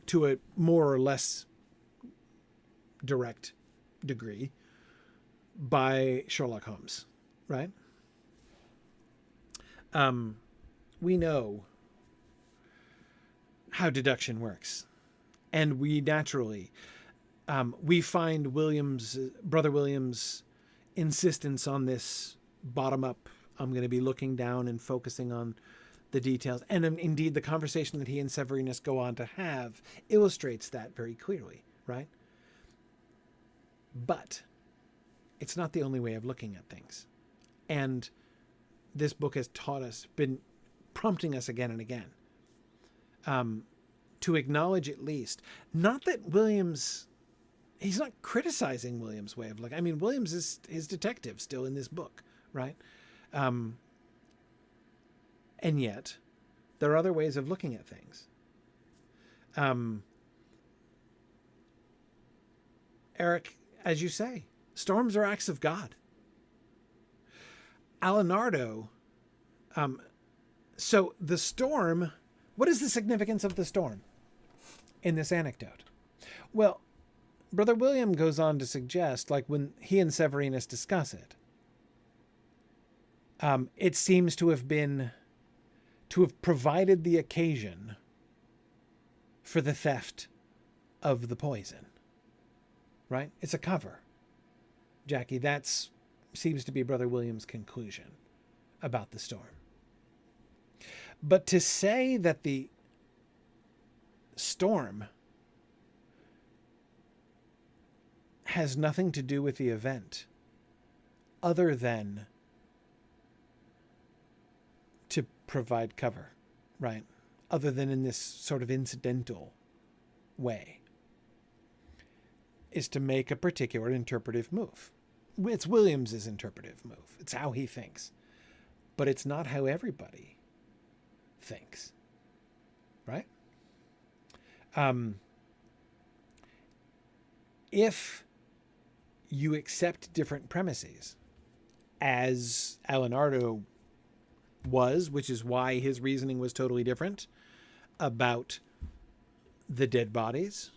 to a more or less direct degree by Sherlock Holmes, right? We know how deduction works, and we naturally we find Brother William's insistence on this bottom up. I'm going to be looking down and focusing on the details, and indeed the conversation that he and Severinus go on to have illustrates that very clearly, right? But it's not the only way of looking at things, and this book has taught us, been prompting us again and again, to acknowledge at least, not that Williams, he's not criticizing Williams' way of looking. I mean, Williams is his detective still in this book, right? And yet, There are other ways of looking at things. Eric, as you say, storms are acts of God. Alenardo, so the storm, what is the significance of the storm in this anecdote? Well, Brother William goes on to suggest, like when he and Severinus discuss it, it seems to have provided the occasion for the theft of the poison. Right? It's a cover. Jackie, that seems to be Brother William's conclusion about the storm. But to say that the storm has nothing to do with the event other than to provide cover, right? Other than in this sort of incidental way, is to make a particular interpretive move. It's Williams's interpretive move. It's how he thinks. But it's not how everybody thinks. Right? If you accept different premises, as Alenardo was, which is why his reasoning was totally different about the dead bodies,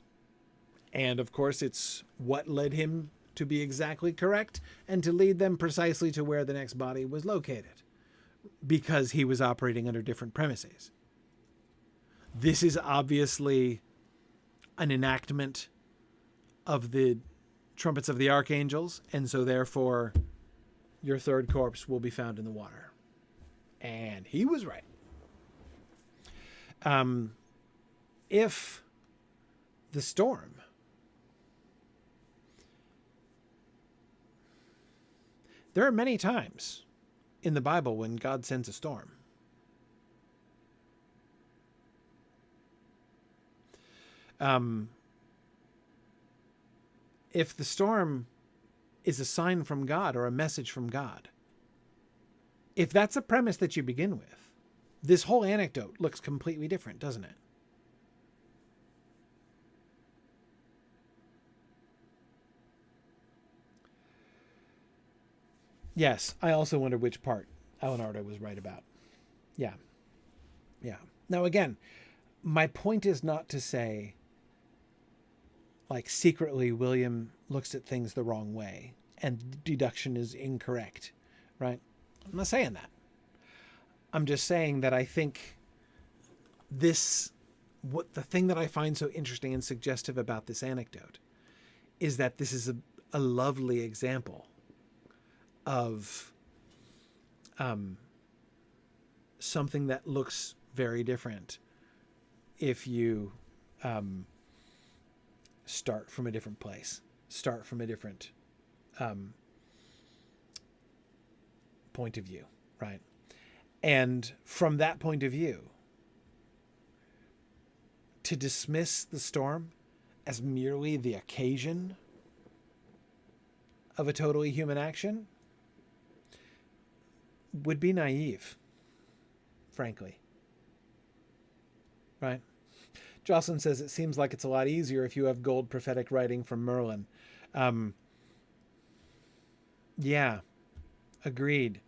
and of course it's what led him to be exactly correct and to lead them precisely to where the next body was located, because he was operating under different premises. This is obviously an enactment of the trumpets of the archangels, and so therefore your third corpse will be found in the water. And he was right. If the storm there are many times in the Bible when God sends a storm. If the storm is a sign from God or a message from God, if that's a premise that you begin with, this whole anecdote looks completely different, doesn't it? Yes, I also wonder which part Alenardo was right about. Yeah. Yeah. Now, again, my point is not to say, like, secretly William looks at things the wrong way and deduction is incorrect, right? I'm not saying that. I'm just saying that I think the thing that I find so interesting and suggestive about this anecdote is that this is a lovely example of something that looks very different if you start from a different place, start from a different point of view, right? And from that point of view, to dismiss the storm as merely the occasion of a totally human action would be naive, frankly. Right? Jocelyn says it seems like it's a lot easier if you have gold prophetic writing from Merlin. Yeah, agreed.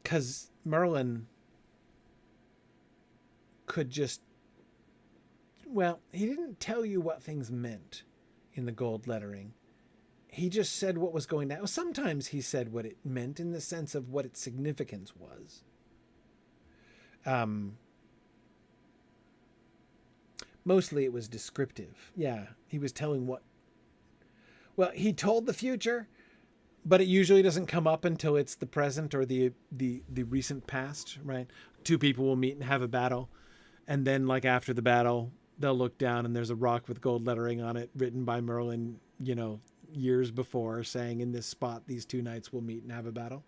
Because Merlin could just, well, he didn't tell you what things meant in the gold lettering. He just said what was going down. Sometimes he said what it meant in the sense of what its significance was. Mostly it was descriptive. Yeah, he was telling well, he told the future, but it usually doesn't come up until it's the present or the recent past, right? Two people will meet and have a battle. And then, like, after the battle, they'll look down and there's a rock with gold lettering on it written by Merlin, years before, saying in this spot these two knights will meet and have a battle.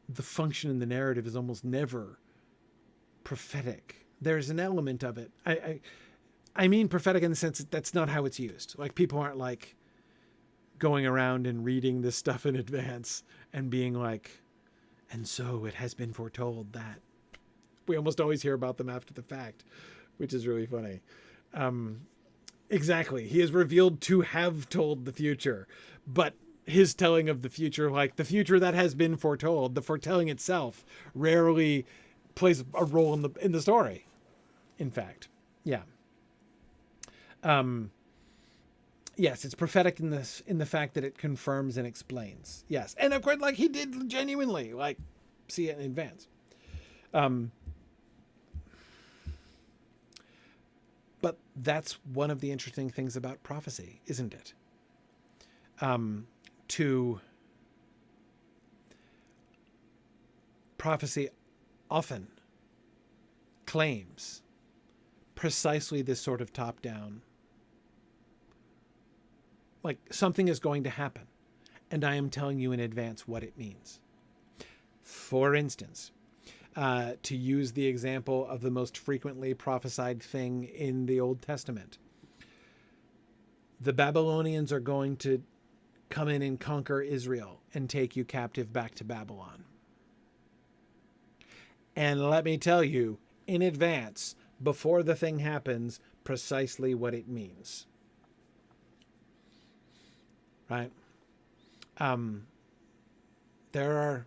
The function in the narrative is almost never prophetic. There's an element of it. I mean prophetic in the sense that that's not how it's used. Like, people aren't like going around and reading this stuff in advance and being like, And so it has been foretold that. We almost always hear about them after the fact, which is really funny. Exactly. He is revealed to have told the future, but his telling of the future, like the future that has been foretold, the foretelling itself rarely plays a role in the story. In fact, yeah. Yes, it's prophetic in the fact that it confirms and explains. Yes, and of course, like he did genuinely, like see it in advance. But that's one of the interesting things about prophecy, isn't it? Prophecy often claims precisely this sort of top-down, like something is going to happen, and I am telling you in advance what it means. For instance, to use the example of the most frequently prophesied thing in the Old Testament, the Babylonians are going to come in and conquer Israel and take you captive back to Babylon. And let me tell you in advance, before the thing happens, precisely what it means. Right? There are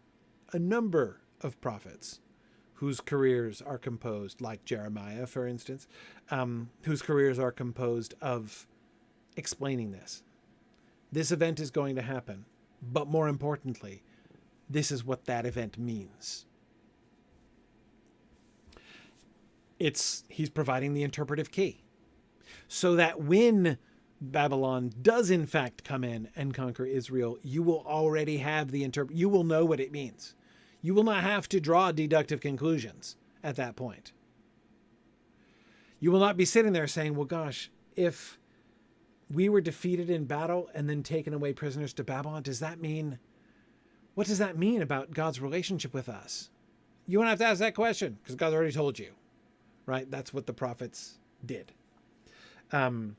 a number of prophets whose careers are composed, like Jeremiah, for instance, whose careers are composed of explaining this. This event is going to happen, but more importantly, this is what that event means. He's providing the interpretive key, so that when Babylon does in fact come in and conquer Israel, you will already have you will know what it means. You will not have to draw deductive conclusions at that point. You will not be sitting there saying, well, gosh, if we were defeated in battle and then taken away prisoners to Babylon, what does that mean about God's relationship with us? You won't have to ask that question because God's already told you, right? That's what the prophets did. And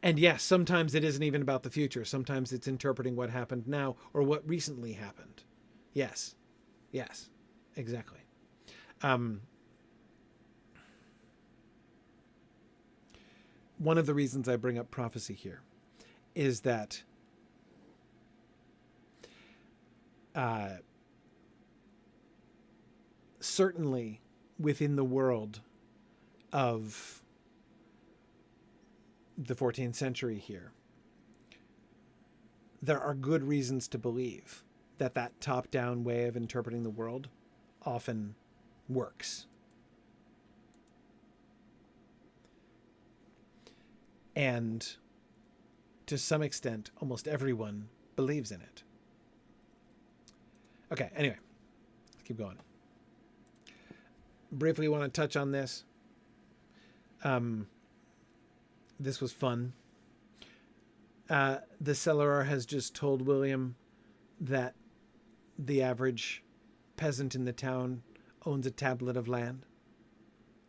yes, sometimes it isn't even about the future. Sometimes it's interpreting what happened now or what recently happened. Yes, exactly. One of the reasons I bring up prophecy here is that certainly within the world of the 14th century here, there are good reasons to believe that top-down way of interpreting the world often works. And to some extent, almost everyone believes in it. Okay, anyway, let's keep going. Briefly want to touch on this. This was fun. The cellarer has just told William that the average peasant in the town owns a tablet of land.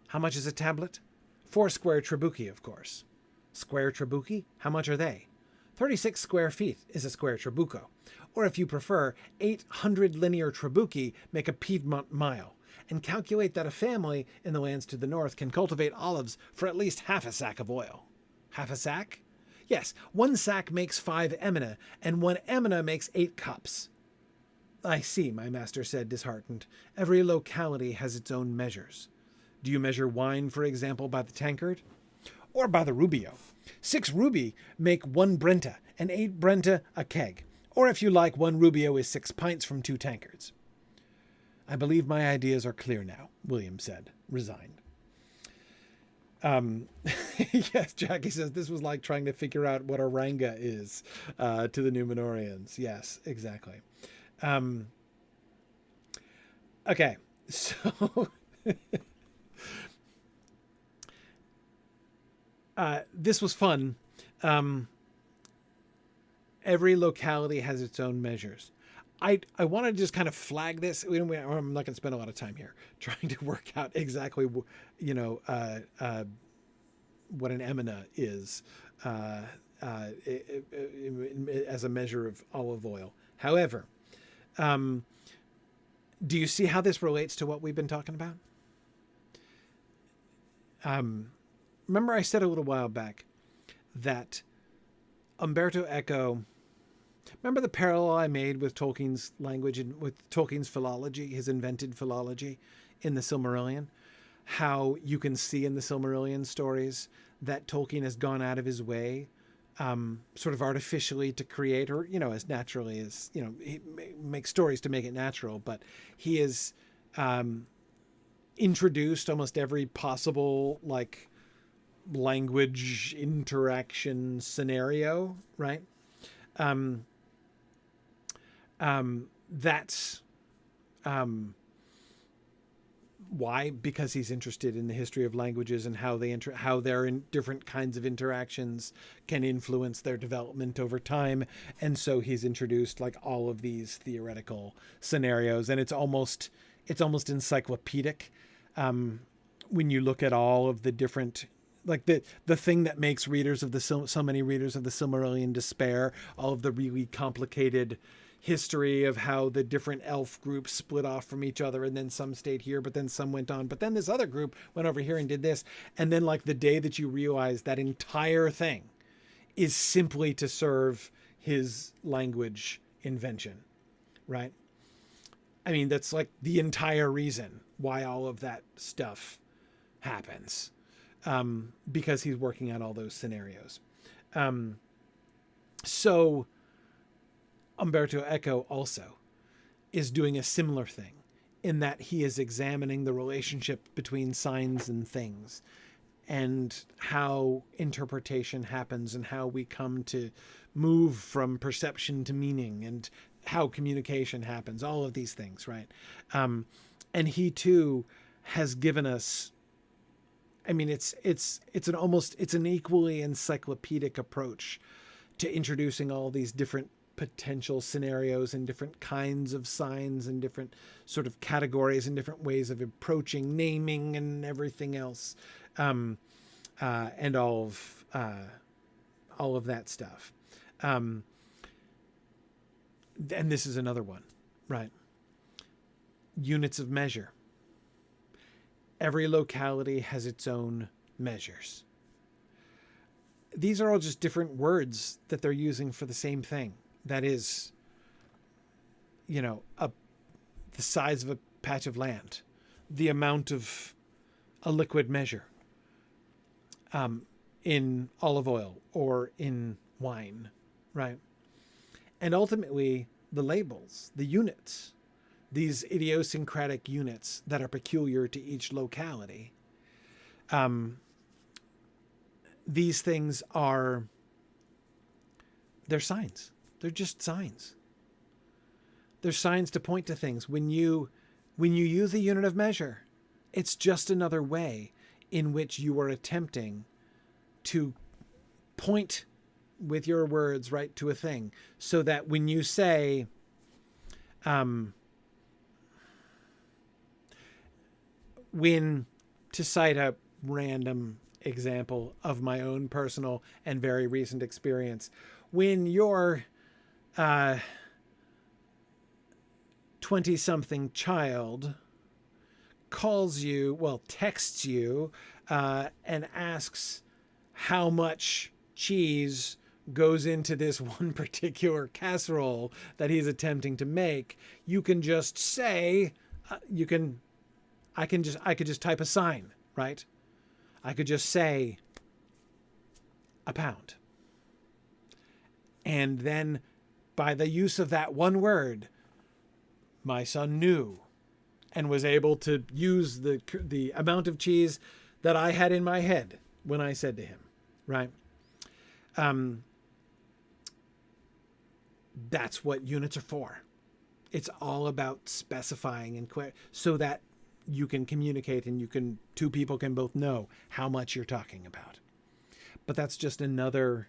How much is a tablet? 4 square trabucchi, of course. Square trabucchi? How much are they? 36 square feet is a square trabucco. Or if you prefer, 800 linear trabucchi make a Piedmont mile. And calculate that a family in the lands to the north can cultivate olives for at least half a sack of oil. Half a sack? Yes, 1 sack makes 5 emina, and 1 emina makes 8 cups. I see, my master said, disheartened. Every locality has its own measures. Do you measure wine, for example, by the tankard? Or by the rubio? 6 rubi make 1 brenta, and 8 brenta a keg. Or if you like, 1 rubio is 6 pints from 2 tankards. I believe my ideas are clear now, William said, resigned. Yes, Jackie says this was like trying to figure out what a ranga is to the Numenorians. Yes, exactly. Okay, so this was fun. Every locality has its own measures. I want to just kind of flag this. I'm not going to spend a lot of time here trying to work out exactly, what an emina is as a measure of olive oil. However, Do you see how this relates to what we've been talking about? Remember I said a little while back that Umberto Eco, remember the parallel I made with Tolkien's language and with Tolkien's philology, his invented philology in the Silmarillion? How you can see in the Silmarillion stories that Tolkien has gone out of his way, sort of artificially to create, or, as naturally as, he makes stories to make it natural, but he has introduced almost every possible, language interaction scenario, right? That's why, because he's interested in the history of languages and how their different kinds of interactions can influence their development over time. And so he's introduced all of these theoretical scenarios, and it's almost encyclopedic. When you look at all of the different, the thing that makes readers of so many readers of the Silmarillion despair, all of the really complicated history of how the different elf groups split off from each other, and then some stayed here, but then some went on, but then this other group went over here and did this. And then the day that you realize that entire thing is simply to serve his language invention, right? I mean, that's the entire reason why all of that stuff happens, because he's working out all those scenarios. So Umberto Eco also is doing a similar thing, in that he is examining the relationship between signs and things, and how interpretation happens, and how we come to move from perception to meaning, and how communication happens, all of these things, right? And he too has given us, I mean, it's an equally encyclopedic approach to introducing all these different potential scenarios and different kinds of signs and different sort of categories and different ways of approaching naming and everything else, and all of that stuff. And this is another one, right? Units of measure. Every locality has its own measures. These are all just different words that they're using for the same thing. That is, the size of a patch of land, the amount of a liquid measure, in olive oil or in wine, right? And ultimately, the labels, the units, these idiosyncratic units that are peculiar to each locality, these things they're signs. They're just signs. They're signs to point to things. When you use a unit of measure, it's just another way in which you are attempting to point with your words, right, to a thing, so that when you say, to cite a random example of my own personal and very recent experience, when your 20-something child texts you and asks how much cheese goes into this one particular casserole that he's attempting to make, you can just say, I could just type a sign, right? I could just say a pound. And then by the use of that one word, my son knew and was able to use the amount of cheese that I had in my head when I said to him, right? That's what units are for. It's all about specifying and so that you can communicate and two people can both know how much you're talking about. But that's just another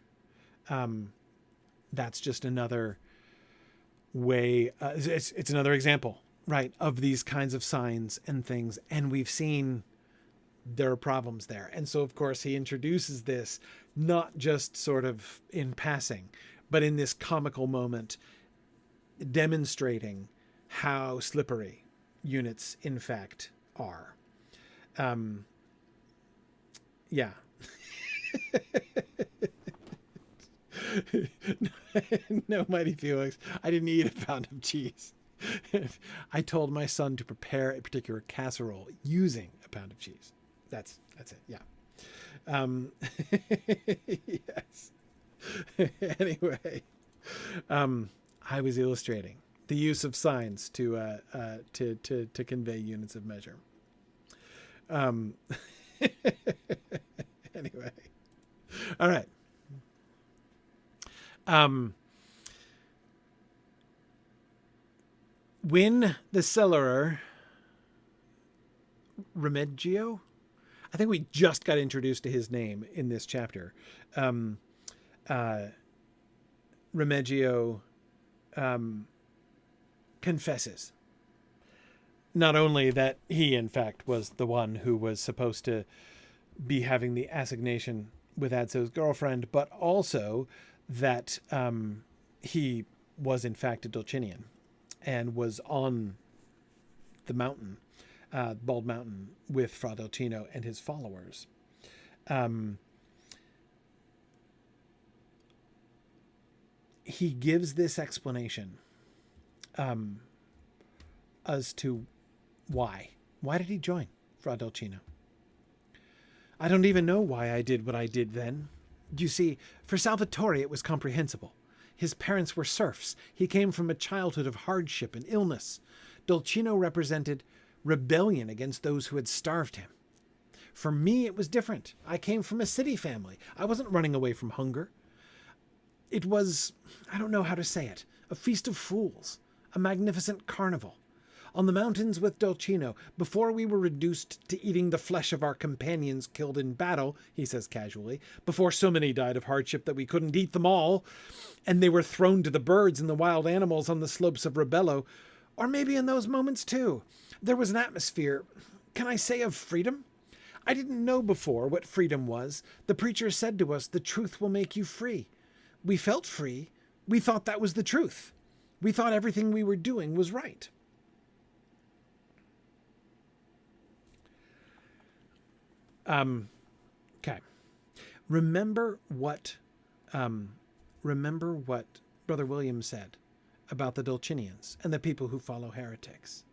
way. It's another example, right, of these kinds of signs and things. And we've seen there are problems there. And so, of course, he introduces this not just sort of in passing, but in this comical moment, demonstrating how slippery units, in fact, are. Yeah. No, Mighty Felix, I didn't eat a pound of cheese. I told my son to prepare a particular casserole using a pound of cheese. That's it. Yeah. Yes. Anyway, I was illustrating the use of signs to convey units of measure. Anyway, all right. When the cellarer Remigio, I think we just got introduced to his name in this chapter. Remigio confesses not only that he, in fact, was the one who was supposed to be having the assignation with Adso's girlfriend, but also that he was, in fact, a Dolcinian and was on the mountain, Bald Mountain, with Fra Dolcino and his followers. He gives this explanation as to why. Why did he join Fra Dolcino? I don't even know why I did what I did then. You see, for Salvatore it was comprehensible. His parents were serfs. He came from a childhood of hardship and illness. Dolcino represented rebellion against those who had starved him. For me, it was different. I came from a city family. I wasn't running away from hunger. It was, I don't know how to say it, a feast of fools, a magnificent carnival. On the mountains with Dolcino, before we were reduced to eating the flesh of our companions killed in battle, he says casually, before so many died of hardship that we couldn't eat them all, and they were thrown to the birds and the wild animals on the slopes of Rebello, or maybe in those moments too, there was an atmosphere, can I say, of freedom? I didn't know before what freedom was. The preacher said to us, the truth will make you free. We felt free. We thought that was the truth. We thought everything we were doing was right. Okay. Remember what Brother William said about the Dolcinians and the people who follow heretics,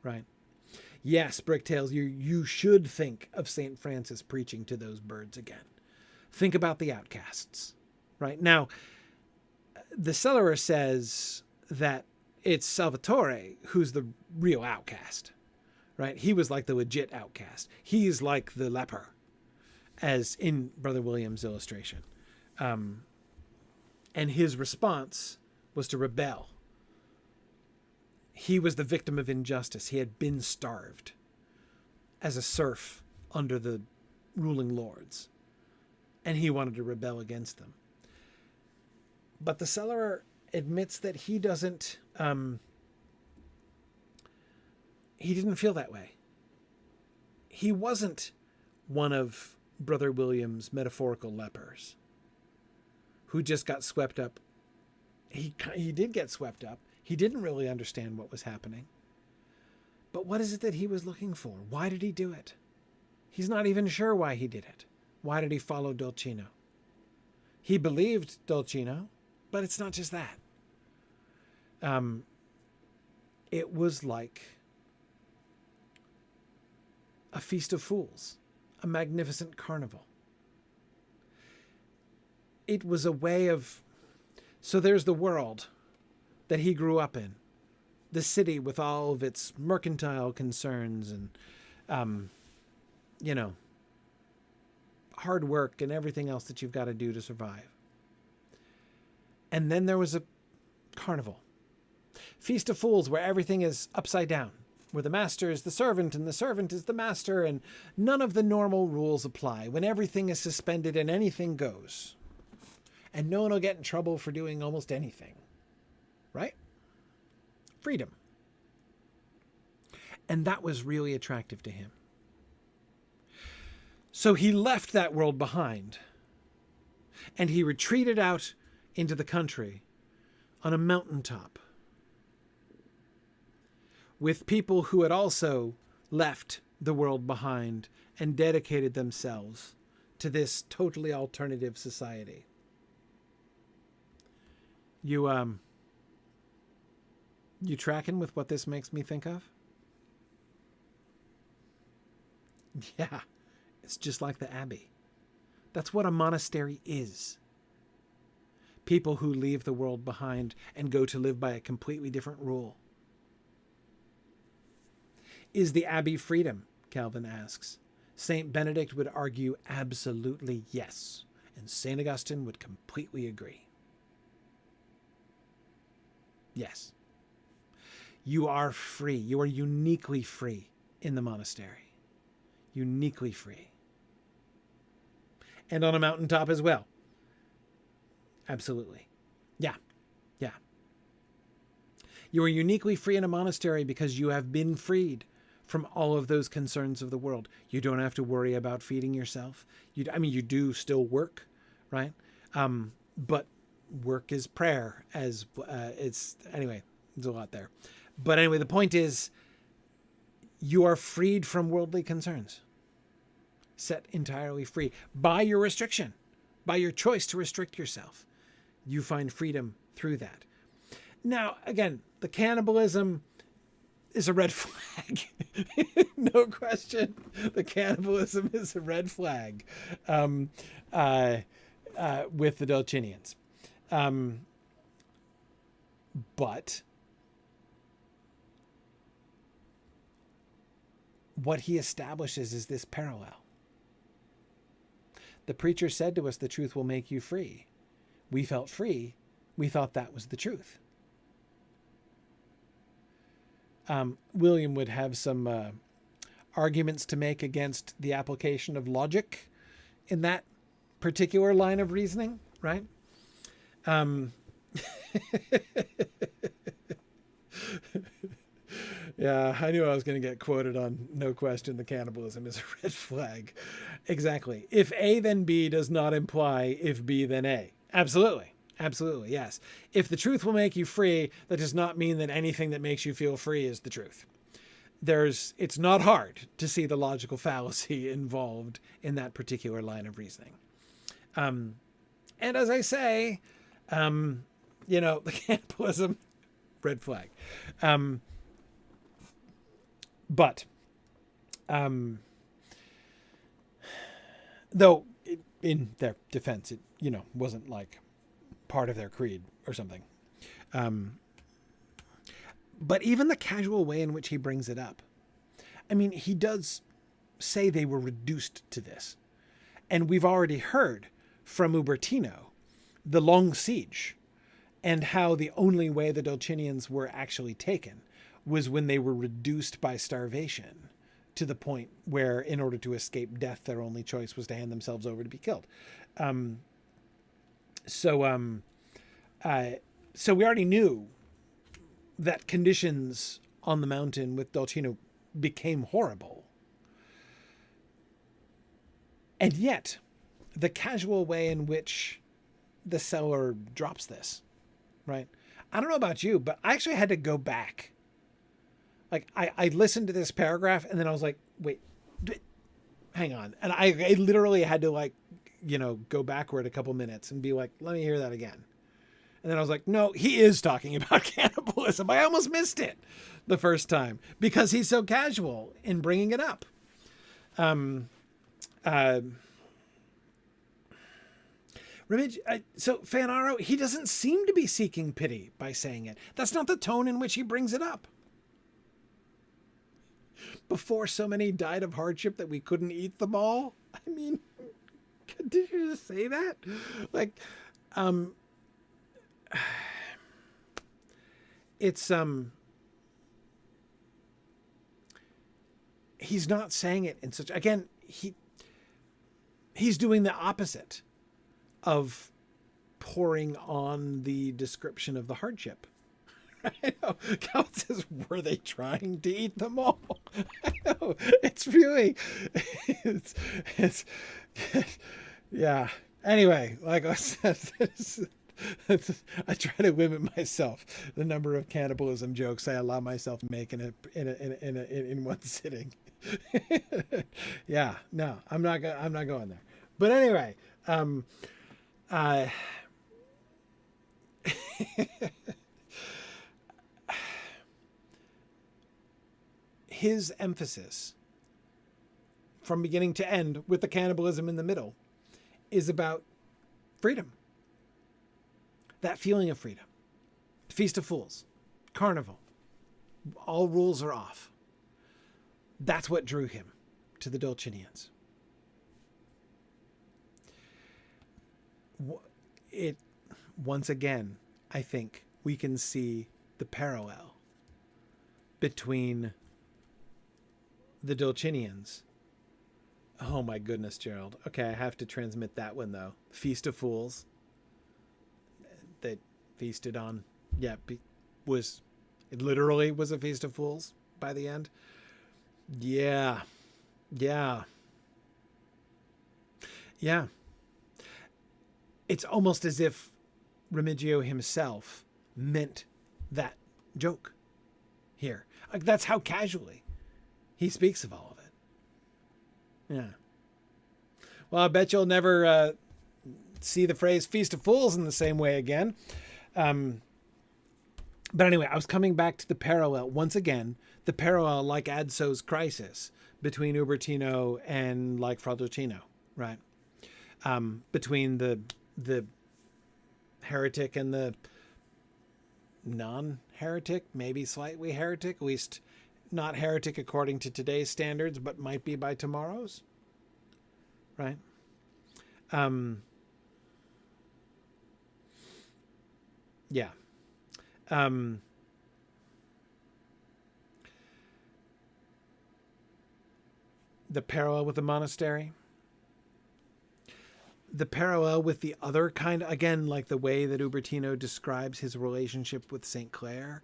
right? Yes, Bricktails, you should think of St. Francis preaching to those birds again. Think about the outcasts, right? Now, the cellarer says that it's Salvatore who's the real outcast, right? He was like the legit outcast. He's like the leper, as in Brother William's illustration. And his response was to rebel. He was the victim of injustice. He had been starved as a serf under the ruling lords, and he wanted to rebel against them. But the cellarer admits that he doesn't, he didn't feel that way. He wasn't one of Brother William's metaphorical lepers who just got swept up. He did get swept up. He didn't really understand what was happening. But what is it that he was looking for? Why did he do it? He's not even sure why he did it. Why did he follow Dolcino? He believed Dolcino, but it's not just that. It was like a feast of fools, a magnificent carnival. It was a way of, so there's the world that he grew up in, the city with all of its mercantile concerns and, hard work and everything else that you've got to do to survive. And then there was a carnival, feast of fools, where everything is upside down, where the master is the servant and the servant is the master, and none of the normal rules apply, when everything is suspended and anything goes. And no one will get in trouble for doing almost anything. Right? Freedom. And that was really attractive to him. So he left that world behind, and he retreated out into the country on a mountaintop, with people who had also left the world behind and dedicated themselves to this totally alternative society. You tracking with what this makes me think of? Yeah, it's just like the Abbey. That's what a monastery is. People who leave the world behind and go to live by a completely different rule. Is the Abbey freedom? Calvin asks. St. Benedict would argue absolutely yes, and St. Augustine would completely agree. Yes. You are free. You are uniquely free in the monastery. Uniquely free. And on a mountaintop as well. Absolutely. Yeah. Yeah. You are uniquely free in a monastery because you have been freed from all of those concerns of the world. You don't have to worry about feeding yourself. You do still work, right? But work is prayer, as anyway, there's a lot there. But anyway, the point is, you are freed from worldly concerns. Set entirely free by your restriction, by your choice to restrict yourself. You find freedom through that. Now, again, the cannibalism is a red flag. No question. The cannibalism is a red flag with the Dolcinians. But what he establishes is this parallel. The preacher said to us, the truth will make you free. We felt free. We thought that was the truth. William would have some arguments to make against the application of logic in that particular line of reasoning, right? Yeah, I knew I was going to get quoted on no question the cannibalism is a red flag. Exactly. If A, then B does not imply if B, then A. Absolutely. Absolutely, yes. If the truth will make you free, that does not mean that anything that makes you feel free is the truth. It's not hard to see the logical fallacy involved in that particular line of reasoning. And as I say, the cannibalism, red flag. But, though in their defense, it, wasn't like part of their creed or something. But even the casual way in which he brings it up, he does say they were reduced to this. And we've already heard from Ubertino the long siege and how the only way the Dolcinians were actually taken was when they were reduced by starvation to the point where, in order to escape death, their only choice was to hand themselves over to be killed. So we already knew that conditions on the mountain with Dolcino became horrible. And yet, the casual way in which the seller drops this, right? I don't know about you, but I actually had to go back. Like, I listened to this paragraph and then I was like, wait, hang on. And I literally had to go backward a couple minutes and be like, let me hear that again. And then I was like, no, he is talking about cannibalism. I almost missed it the first time because he's so casual in bringing it up. So Fanaro, he doesn't seem to be seeking pity by saying it. That's not the tone in which he brings it up. Before so many died of hardship that we couldn't eat them all. Did you just say that? It's he's not saying it in such, again, he's doing the opposite of pouring on the description of the hardship. I know. Calvin says, were they trying to eat them all? I know. It's really, it's yeah. Anyway, like I said, I try to limit myself the number of cannibalism jokes I allow myself to make in one sitting. Yeah, no, I'm not going there. But anyway, uh, his emphasis from beginning to end, with the cannibalism in the middle, is about freedom. That feeling of freedom. Feast of Fools, Carnival, all rules are off. That's what drew him to the Dolcinians. It, once again, I think we can see the parallel between the Dolcinians. Oh my goodness, Gerald. Okay, I have to transmit that one though. Feast of Fools. That feasted on, it literally was a Feast of Fools by the end. Yeah. It's almost as if Remigio himself meant that joke here. Like, that's how casually he speaks of all of it. Yeah. Well, I bet you'll never see the phrase Feast of Fools in the same way again. But anyway, I was coming back to the parallel once again, the parallel, like Adso's crisis, between Ubertino and like Fraudolcino, right? Between the heretic and the non-heretic, maybe slightly heretic, at least not heretic according to today's standards, but might be by tomorrow's, right? Yeah. The parallel with the monastery, the parallel with the other kind, again, like the way that Ubertino describes his relationship with St. Clair.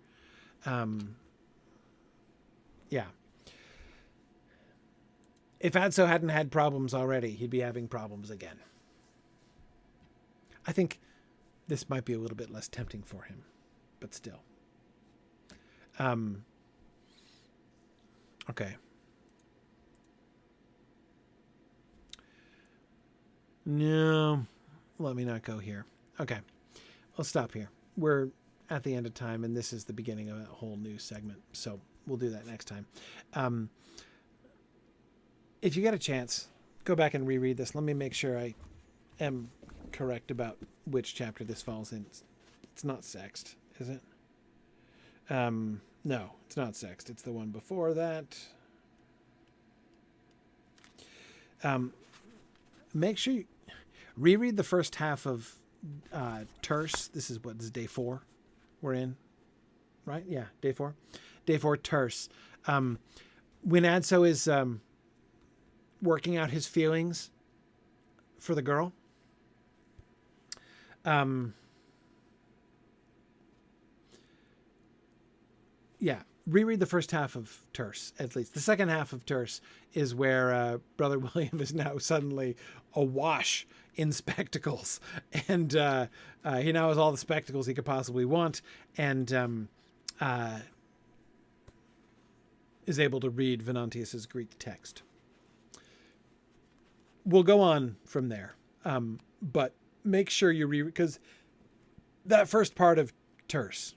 Yeah. If Adso hadn't had problems already, he'd be having problems again. I think this might be a little bit less tempting for him, but still. Okay. No, let me not go here. Okay, I'll stop here. We're at the end of time, and this is the beginning of a whole new segment, so we'll do that next time. If you get a chance, go back and reread this. Let me make sure I am correct about which chapter this falls in. It's not sexed, is it? No, it's not sexed. It's the one before that. Make sure you reread the first half of Terce. This is day 4 we're in, right? Yeah, day 4. Day 4, Terce. When Adso is working out his feelings for the girl, reread the first half of Terce, at least. The second half of Terce is where Brother William is now suddenly awash in spectacles. And he now has all the spectacles he could possibly want, and is able to read Venantius's Greek text. We'll go on from there. But make sure you read, because that first part of Terce,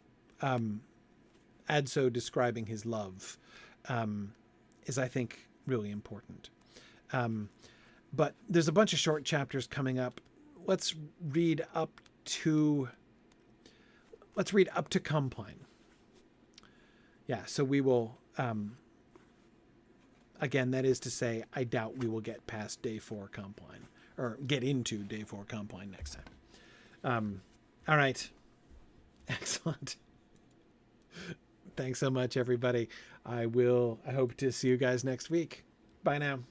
Adso describing his love, is, I think, really important. But there's a bunch of short chapters coming up. Let's read up to Compline. Yeah, so we will, again, that is to say, I doubt we will get past day 4 Compline, or get into day 4 Compline next time. All right. Excellent. Thanks so much, everybody. I hope to see you guys next week. Bye now.